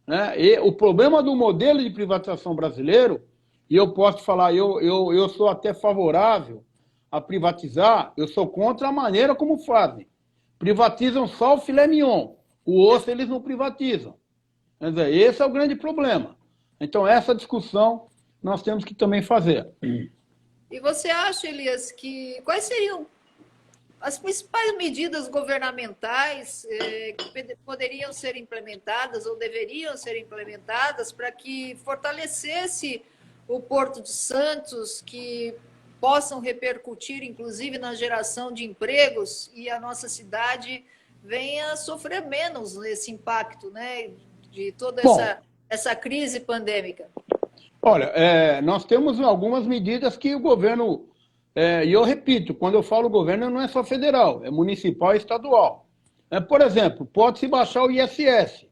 Né? E o problema do modelo de privatização brasileiro E eu posso falar, eu sou até favorável a privatizar, eu sou contra a maneira como fazem. Privatizam só o filé mignon, o osso eles não privatizam. Quer dizer, esse é o grande problema. Então, essa discussão nós temos que também fazer. E você acha, Elias, que quais seriam as principais medidas governamentais que poderiam ser implementadas ou deveriam ser implementadas para que fortalecesse o Porto de Santos, que possam repercutir, inclusive, na geração de empregos e a nossa cidade venha sofrer menos nesse impacto, né, de toda essa crise pandêmica? Olha, nós temos algumas medidas que o governo, e eu repito, quando eu falo governo não é só federal, é municipal e estadual. Por exemplo, pode-se baixar o ISS.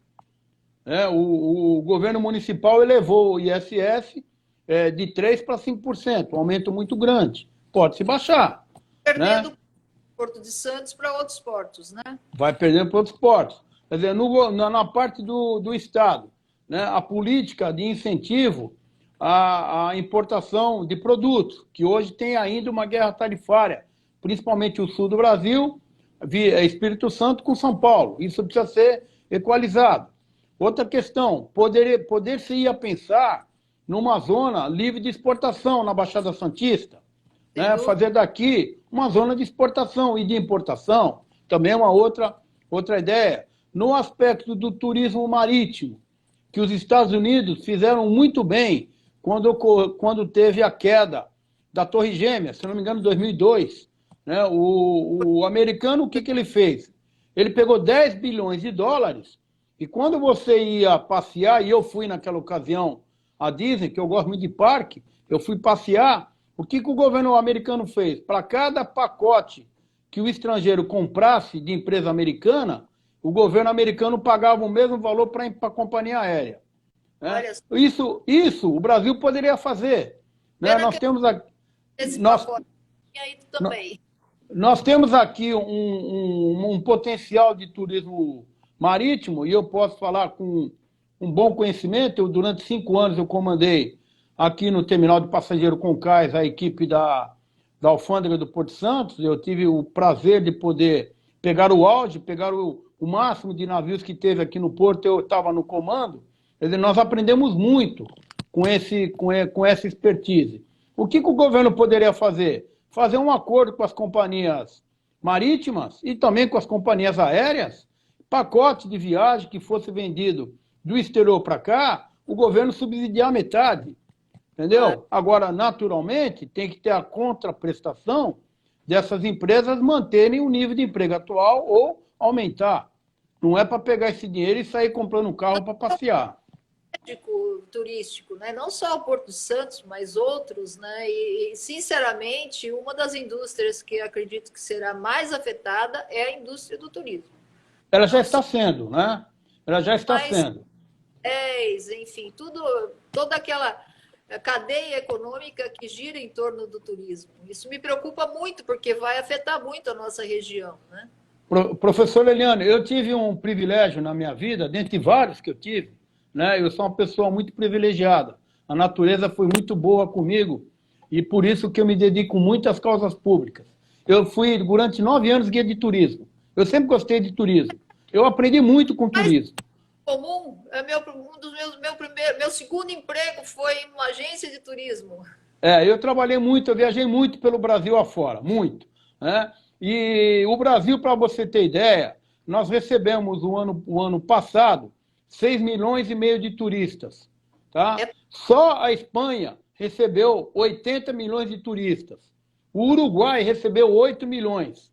O governo municipal elevou o ISS de 3% para 5%, um aumento muito grande. Pode-se baixar. Perdendo Porto de Santos para outros portos, né? Vai perdendo para outros portos. Quer dizer, na parte do Estado, né, a política de incentivo à importação de produtos, que hoje tem ainda uma guerra tarifária, principalmente o sul do Brasil, Espírito Santo com São Paulo. Isso precisa ser equalizado. Outra questão, poder-se-ia pensar numa zona livre de exportação na Baixada Santista, né, fazer daqui uma zona de exportação e de importação, também é uma outra ideia. No aspecto do turismo marítimo, que os Estados Unidos fizeram muito bem quando teve a queda da Torre Gêmea, se não me engano, em 2002. Né? O americano, o que ele fez? Ele pegou 10 bilhões de dólares e quando você ia passear, e eu fui naquela ocasião à Disney, que eu gosto muito de parque, eu fui passear, o que o governo americano fez? Para cada pacote que o estrangeiro comprasse de empresa americana, o governo americano pagava o mesmo valor para a companhia aérea. Né? Isso o Brasil poderia fazer. Né? Nós temos aqui um potencial de turismo marítimo, e eu posso falar com um bom conhecimento. Durante 5 anos eu comandei aqui no terminal de passageiro Concais a equipe da Alfândega do Porto Santos. Eu tive o prazer de poder pegar o auge, pegar o máximo de navios que teve aqui no Porto, eu estava no comando. Quer dizer, nós aprendemos muito com essa expertise. O que o governo poderia fazer? Fazer um acordo com as companhias marítimas e também com as companhias aéreas, pacote de viagem que fosse vendido do exterior para cá, o governo subsidiar metade. Entendeu? Agora, naturalmente, tem que ter a contraprestação dessas empresas manterem o nível de emprego atual ou aumentar. Não é para pegar esse dinheiro e sair comprando um carro para passear. Turístico, né? Não só o Porto Santos, mas outros, né? E, sinceramente, uma das indústrias que acredito que será mais afetada é a indústria do turismo. Ela já está sendo, né? Ela já está sendo. Enfim, toda aquela cadeia econômica que gira em torno do turismo. Isso me preocupa muito, porque vai afetar muito a nossa região, né? Professor Eliane, eu tive um privilégio na minha vida, dentre vários que eu tive, né? Eu sou uma pessoa muito privilegiada. A natureza foi muito boa comigo e por isso que eu me dedico muito às causas públicas. Eu fui, durante 9 anos, guia de turismo. Eu sempre gostei de turismo. Eu aprendi muito com turismo. Meu segundo emprego foi em uma agência de turismo. Eu trabalhei muito, eu viajei muito pelo Brasil afora, muito. Né? E o Brasil, para você ter ideia, nós recebemos o ano passado 6,5 milhões de turistas. Tá? Só a Espanha recebeu 80 milhões de turistas. O Uruguai recebeu 8 milhões.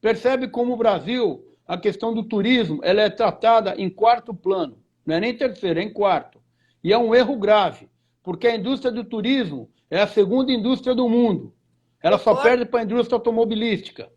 Percebe como o Brasil, a questão do turismo, ela é tratada em 4º plano. Não é nem 3º, é em 4º. E é um erro grave, porque a indústria do turismo é a 2ª indústria do mundo. Ela só perde para a indústria automobilística.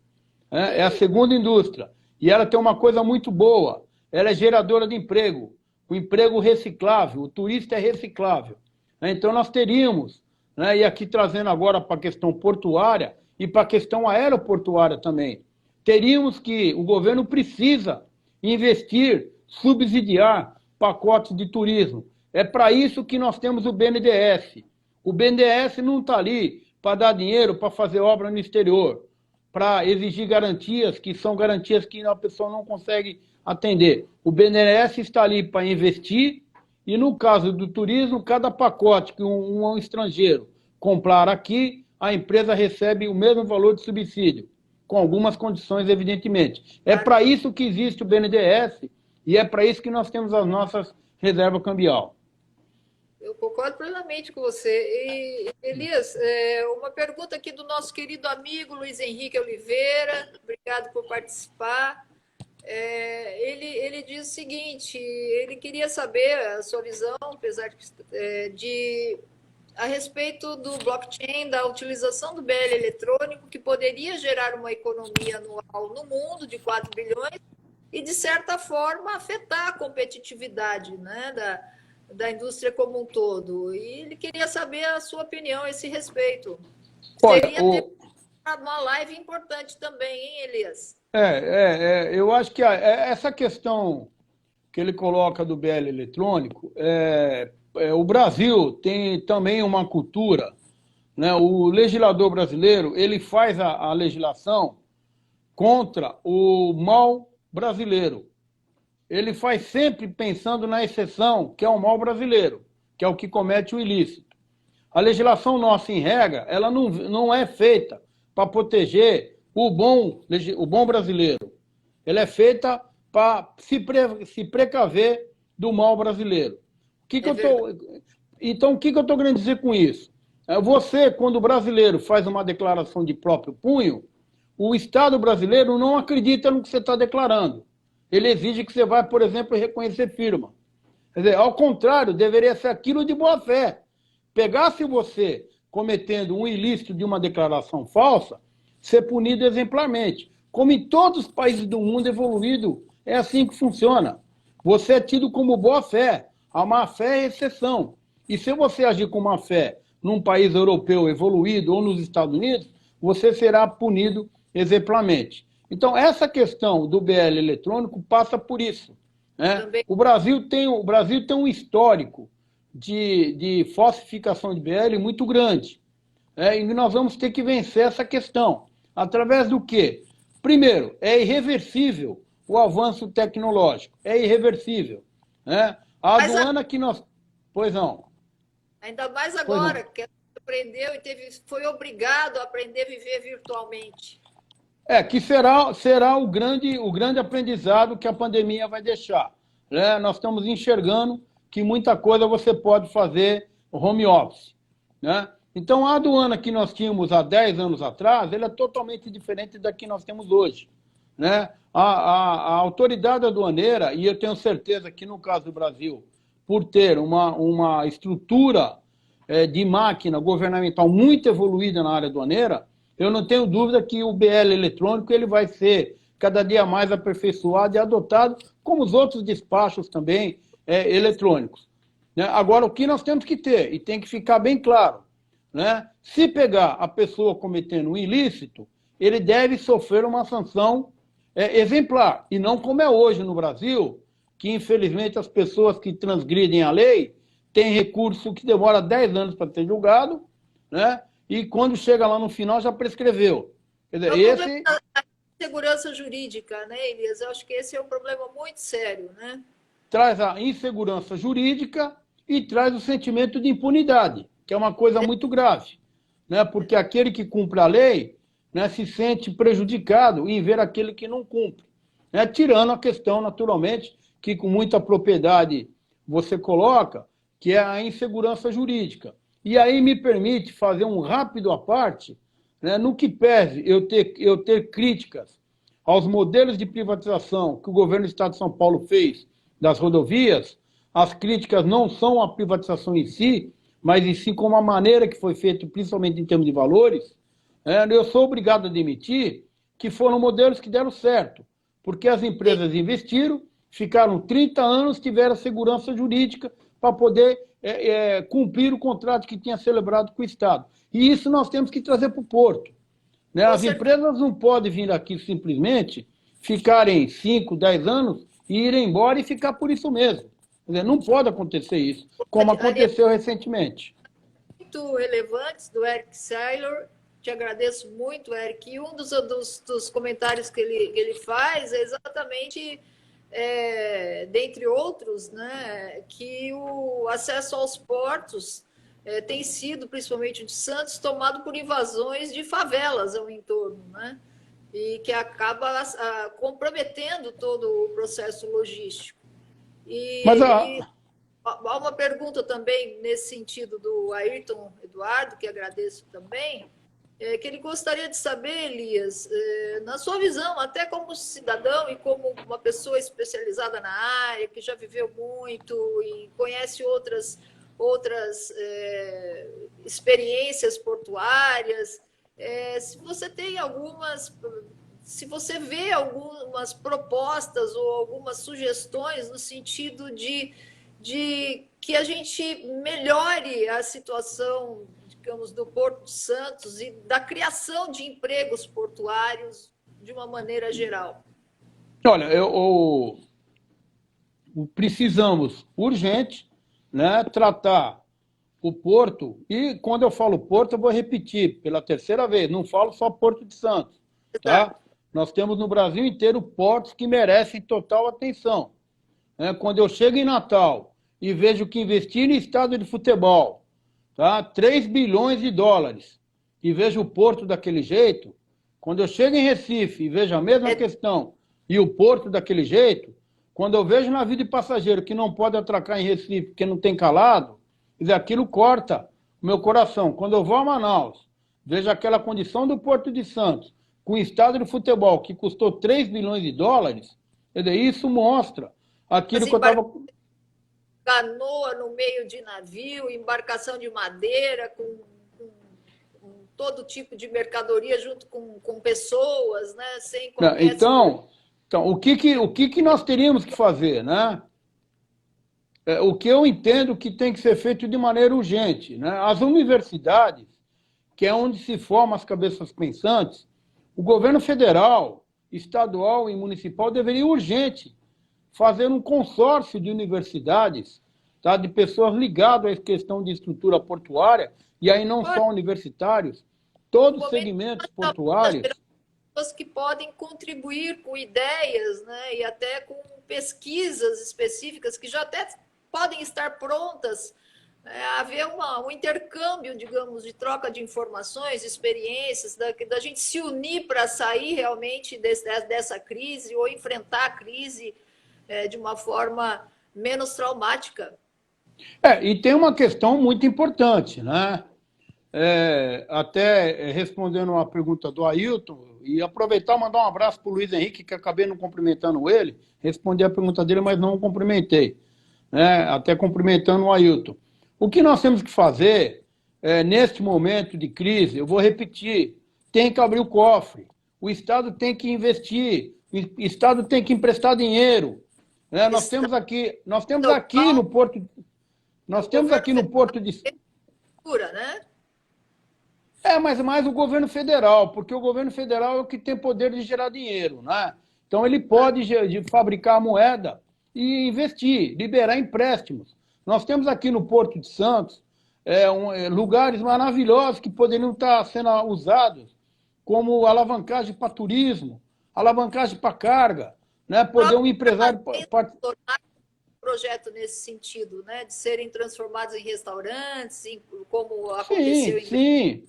É a 2ª indústria. E ela tem uma coisa muito boa. Ela é geradora de emprego. O emprego reciclável. O turista é reciclável. Então nós teríamos, né, e aqui trazendo agora para a questão portuária e para a questão aeroportuária também, teríamos que, o governo precisa investir, subsidiar pacotes de turismo. É para isso que nós temos o BNDES. O BNDES não está ali para dar dinheiro para fazer obra no exterior, para exigir garantias que são garantias que a pessoa não consegue atender. O BNDES está ali para investir e, no caso do turismo, cada pacote que um estrangeiro comprar aqui, a empresa recebe o mesmo valor de subsídio, com algumas condições, evidentemente. É para isso que existe o BNDES e é para isso que nós temos as nossas reservas cambial. Eu concordo plenamente com você. E, Elias, uma pergunta aqui do nosso querido amigo Luiz Henrique Oliveira. Obrigado por participar. Ele diz o seguinte: ele queria saber a sua visão, apesar a respeito do blockchain, da utilização do BL eletrônico, que poderia gerar uma economia anual no mundo de 4 bilhões e, de certa forma, afetar a competitividade, né, da indústria como um todo. E ele queria saber a sua opinião a esse respeito. Seria uma live importante também, hein, Elias? Eu acho que essa questão que ele coloca do BL eletrônico, o Brasil tem também uma cultura, né? O legislador brasileiro, ele faz a legislação contra o mal brasileiro. Ele faz sempre pensando na exceção, que é o mal brasileiro, que é o que comete o ilícito. A legislação nossa, em regra, ela não é feita para proteger o bom brasileiro. Ela é feita para se precaver do mal brasileiro. Então, o que eu estou querendo dizer com isso? Você, quando o brasileiro faz uma declaração de próprio punho, o Estado brasileiro não acredita no que você está declarando. Ele exige que você vá, por exemplo, reconhecer firma. Quer dizer, ao contrário, deveria ser aquilo de boa fé. Pegasse você cometendo um ilícito de uma declaração falsa, ser punido exemplarmente. Como em todos os países do mundo evoluído, é assim que funciona. Você é tido como boa fé. A má fé é exceção. E se você agir com má fé num país europeu evoluído ou nos Estados Unidos, você será punido exemplarmente. Então, essa questão do BL eletrônico passa por isso, né? O Brasil tem um histórico de falsificação de BL muito grande, né? E nós vamos ter que vencer essa questão. Através do quê? Primeiro, é irreversível o avanço tecnológico. É irreversível, né? A aduana que nós... Pois não. Ainda mais agora, que aprendeu e foi obrigado a aprender a viver virtualmente. Que será o grande aprendizado que a pandemia vai deixar, né? Nós estamos enxergando que muita coisa você pode fazer home office, né? Então, a aduana que nós tínhamos há 10 anos atrás, ela é totalmente diferente da que nós temos hoje, né? A autoridade aduaneira, e eu tenho certeza que no caso do Brasil, por ter uma estrutura de máquina governamental muito evoluída na área aduaneira, eu não tenho dúvida que o BL eletrônico ele vai ser cada dia mais aperfeiçoado e adotado, como os outros despachos também eletrônicos, né? Agora, o que nós temos que ter, e tem que ficar bem claro, né? Se pegar a pessoa cometendo um ilícito, ele deve sofrer uma sanção exemplar, e não como é hoje no Brasil, que infelizmente as pessoas que transgridem a lei têm recurso que demora 10 anos para ser julgado, né? E quando chega lá no final já prescreveu. Quer dizer, a insegurança jurídica, né, Elias? Eu acho que esse é um problema muito sério, né? Traz a insegurança jurídica e traz o sentimento de impunidade, que é uma coisa muito grave, né? Porque aquele que cumpre a lei, né, se sente prejudicado em ver aquele que não cumpre, né? Tirando a questão, naturalmente, que com muita propriedade você coloca, que é a insegurança jurídica. E aí me permite fazer um rápido à parte, né, no que pese eu ter críticas aos modelos de privatização que o governo do Estado de São Paulo fez das rodovias. As críticas não são a privatização em si, mas em si como a maneira que foi feita, principalmente em termos de valores. Eu sou obrigado a admitir que foram modelos que deram certo, porque as empresas investiram, ficaram 30 anos, tiveram segurança jurídica para poder cumprir o contrato que tinha celebrado com o Estado. E isso nós temos que trazer para o Porto, né? As empresas não podem vir aqui simplesmente, ficarem 5, 10 anos e ir embora e ficar por isso mesmo. Quer dizer, não pode acontecer isso, como aconteceu recentemente. muito relevantes do Eric Seiler. Te agradeço muito, Eric. E um dos comentários que ele faz é exatamente, dentre outros, né, que o acesso aos portos tem sido, principalmente de Santos, tomado por invasões de favelas ao entorno, né? E que acaba comprometendo todo o processo logístico. Mas Há uma pergunta também nesse sentido do Ayrton Eduardo, que agradeço também, que ele gostaria de saber, Elias, na sua visão, até como cidadão e como uma pessoa especializada na área, que já viveu muito e conhece outras experiências portuárias, se você vê algumas propostas ou algumas sugestões no sentido de que a gente melhore a situação, digamos, do Porto de Santos e da criação de empregos portuários de uma maneira geral. olha, precisamos, urgente, né, tratar o Porto, e quando eu falo Porto, eu vou repetir pela terceira vez, não falo só Porto de Santos, tá? Nós temos no Brasil inteiro portos que merecem total atenção. Quando eu chego em Natal e vejo que investir em estádio de futebol, tá? 3 bilhões de dólares, e vejo o Porto daquele jeito, quando eu chego em Recife e vejo a mesma questão e o Porto daquele jeito, quando eu vejo navio de passageiro que não pode atracar em Recife porque não tem calado, aquilo corta o meu coração. Quando eu vou a Manaus, vejo aquela condição do Porto de Santos, com o estádio de futebol que custou 3 bilhões de dólares, isso mostra aquilo que eu estava... Canoa no meio de navio, embarcação de madeira, com todo tipo de mercadoria junto com pessoas, né? Sem qualquer... Então, o que nós teríamos que fazer, né? O que eu entendo que tem que ser feito de maneira urgente, né? As universidades, que é onde se formam as cabeças pensantes, o governo federal, estadual e municipal deveria urgente fazer um consórcio de universidades, tá? De pessoas ligadas à questão de estrutura portuária, e aí não só universitários, todos os segmentos portuários. Pessoas que podem contribuir com ideias, né? E até com pesquisas específicas que já até podem estar prontas, haver um intercâmbio, digamos, de troca de informações, experiências, da gente se unir para sair realmente dessa crise ou enfrentar a crise de uma forma menos traumática. E tem uma questão muito importante, né? Até respondendo uma pergunta do Ailton, e aproveitar e mandar um abraço para o Luiz Henrique, que acabei não cumprimentando ele, respondi a pergunta dele, mas não o cumprimentei, né? Até cumprimentando o Ailton. O que nós temos que fazer, neste momento de crise, eu vou repetir, tem que abrir o cofre, o Estado tem que investir, o Estado tem que emprestar dinheiro, né? Nós temos aqui no Porto de... né? Mas mais o governo federal, porque o governo federal é o que tem poder de gerar dinheiro, né? Então ele pode fabricar moeda e investir, liberar empréstimos. Nós temos aqui no Porto de Santos lugares maravilhosos que poderiam estar sendo usados como alavancagem para turismo, alavancagem para carga, né? Poder um empresário... projeto nesse sentido, né? De serem transformados em restaurantes, como aconteceu Sim.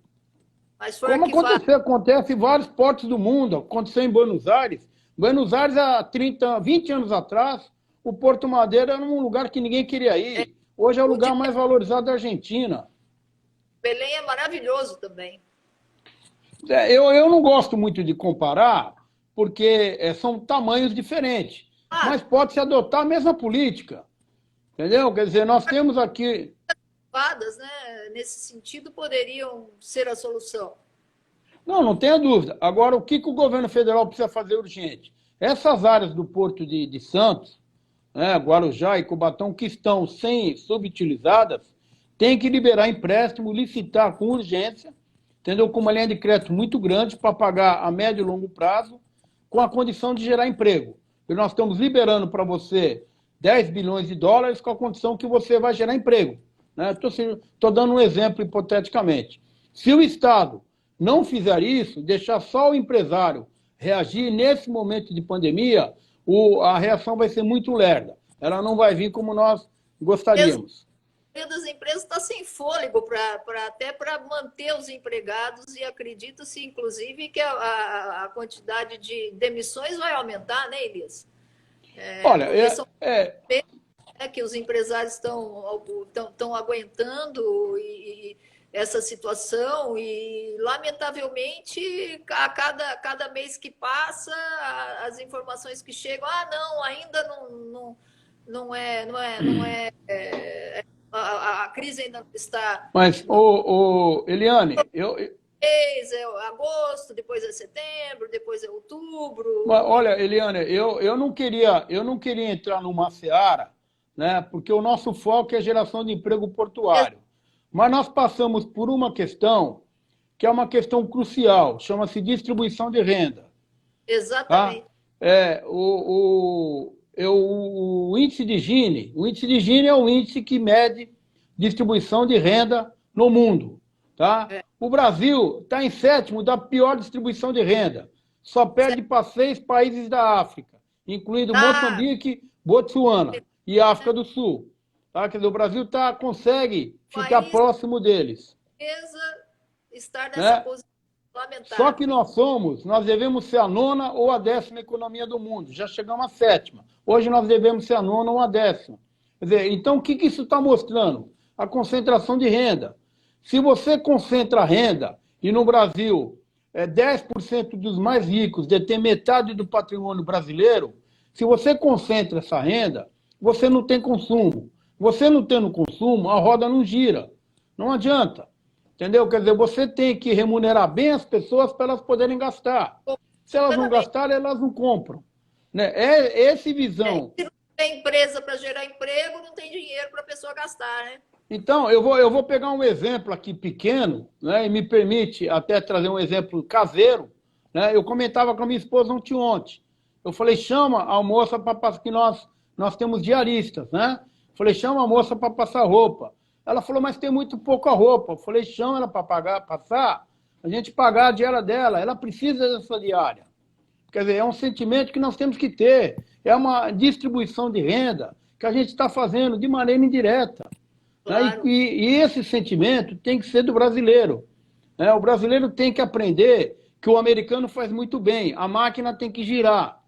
Mas como acontece em vários portos do mundo, aconteceu em Buenos Aires. Buenos Aires, há 20 anos atrás, o Porto Madeira era um lugar que ninguém queria ir. Hoje é o lugar mais valorizado da Argentina. Belém é maravilhoso também. Eu não gosto muito de comparar, porque são tamanhos diferentes. Mas pode-se adotar a mesma política. Entendeu? Quer dizer, nós temos aqui... né? Nesse sentido, poderiam ser a solução. Não tenha dúvida. Agora, o que o governo federal precisa fazer urgente? Essas áreas do Porto de Santos, né, Guarujá e Cubatão, que estão subutilizadas, tem que liberar empréstimo, licitar com urgência, entendeu? Com uma linha de crédito muito grande para pagar a médio e longo prazo, com a condição de gerar emprego. E nós estamos liberando para você 10 bilhões de dólares com a condição que você vai gerar emprego. né? Estou dando um exemplo hipoteticamente. Se o Estado não fizer isso, deixar só o empresário reagir nesse momento de pandemia, a reação vai ser muito lerda. Ela não vai vir como nós gostaríamos. A maioria das empresas está sem fôlego até para manter os empregados, e acredito-se, inclusive, que a quantidade de demissões vai aumentar, né, Elias? Olha, que os empresários estão aguentando essa situação, e, lamentavelmente, a cada mês que passa, as informações que chegam, não, ainda não é a crise ainda não está... Mas, Eliane, é agosto, depois é setembro, depois é outubro. Olha, Eliane, eu não queria entrar numa seara, né, porque o nosso foco é a geração de emprego portuário. Mas nós passamos por uma questão que é uma questão crucial, chama-se distribuição de renda. Exatamente. Tá? O índice de Gini, é o índice que mede distribuição de renda no mundo. Tá? O Brasil está em 7º da pior distribuição de renda. Só perde para 6 países da África, incluindo Moçambique, Botsuana e África do Sul. Tá? Quer dizer, o Brasil consegue ficar próximo deles. Estar nessa posição lamentável. Só que nós devemos ser a 9ª ou a 10ª economia do mundo. Já chegamos à 7ª. Hoje nós devemos ser a 9ª ou a 10ª. Quer dizer, então o que isso está mostrando? A concentração de renda. Se você concentra a renda, e no Brasil 10% dos mais ricos detêm metade do patrimônio brasileiro, se você concentra essa renda, você não tem consumo. Você não tendo consumo, a roda não gira. Não adianta. Entendeu? Quer dizer, você tem que remunerar bem as pessoas para elas poderem gastar. Se elas não gastarem, elas não compram. Né? Essa visão. Se não tem empresa para gerar emprego, não tem dinheiro para a pessoa gastar, né? Então, eu vou pegar um exemplo aqui pequeno, né, e me permite até trazer um exemplo caseiro. Né? Eu comentava com a minha esposa ontem. Eu falei, chama a moça para passar, que nós temos diaristas, né? Eu falei, chama a moça para passar roupa. Ela falou, mas tem muito pouca roupa. Eu falei, chama ela para passar, a gente pagar a diária dela. Ela precisa dessa diária. Quer dizer, é um sentimento que nós temos que ter. É uma distribuição de renda que a gente está fazendo de maneira indireta. Claro. E esse sentimento tem que ser do brasileiro. Né? O brasileiro tem que aprender que o americano faz muito bem. A máquina tem que girar.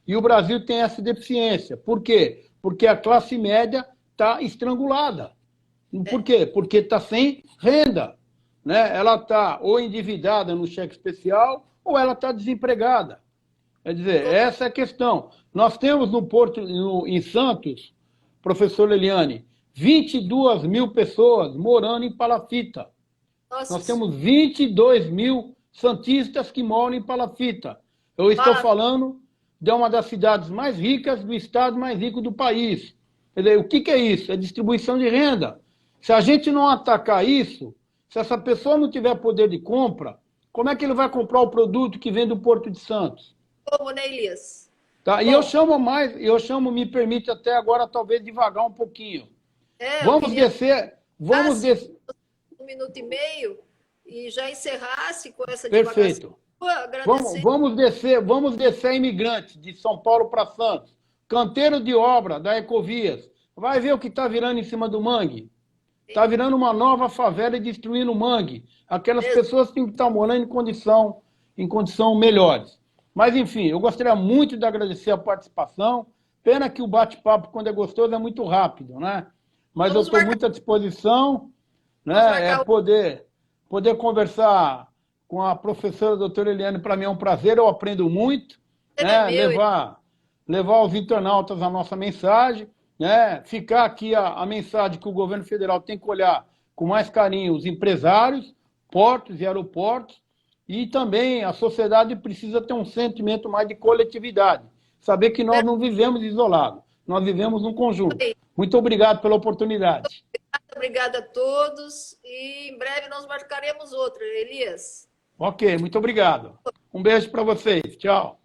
E o Brasil tem essa deficiência. Por quê? Porque a classe média está estrangulada. Por quê? Porque está sem renda. Né? Ela está ou endividada no cheque especial ou ela está desempregada. Quer dizer, essa é a questão. Nós temos no Porto, em Santos, professor Eliane, 22 mil pessoas morando em palafita. Nossa. Nós temos 22 mil santistas que moram em palafita. Eu estou falando de uma das cidades mais ricas do estado mais rico do país. Quer dizer, o que é isso? É distribuição de renda. Se a gente não atacar isso, se essa pessoa não tiver poder de compra, como é que ele vai comprar o produto que vem do Porto de Santos? Como, né, Elias? Tá? E eu chamo, me permite até agora, talvez devagar um pouquinho. Vamos descer. 1 minuto e meio e já encerrasse com essa Perfeito. Vamos descer imigrantes de São Paulo para Santos. Canteiro de obra da Ecovias. Vai ver o que está virando em cima do mangue. Está virando uma nova favela e destruindo o mangue. Aquelas pessoas têm que estar morando em condição melhores. Mas, enfim, eu gostaria muito de agradecer a participação. Pena que o bate-papo, quando é gostoso, é muito rápido, né? Mas eu estou muito à disposição, né? Poder conversar com a professora doutora Eliane, para mim é um prazer, eu aprendo muito, né? Levar aos internautas a nossa mensagem, né? Ficar aqui a mensagem que o governo federal tem que olhar com mais carinho os empresários, portos e aeroportos, e também a sociedade precisa ter um sentimento mais de coletividade. Saber que nós não vivemos isolados, nós vivemos num conjunto. Muito obrigado pela oportunidade. Obrigada a todos e em breve nós marcaremos outra, Elias. Ok, muito obrigado. Um beijo para vocês. Tchau.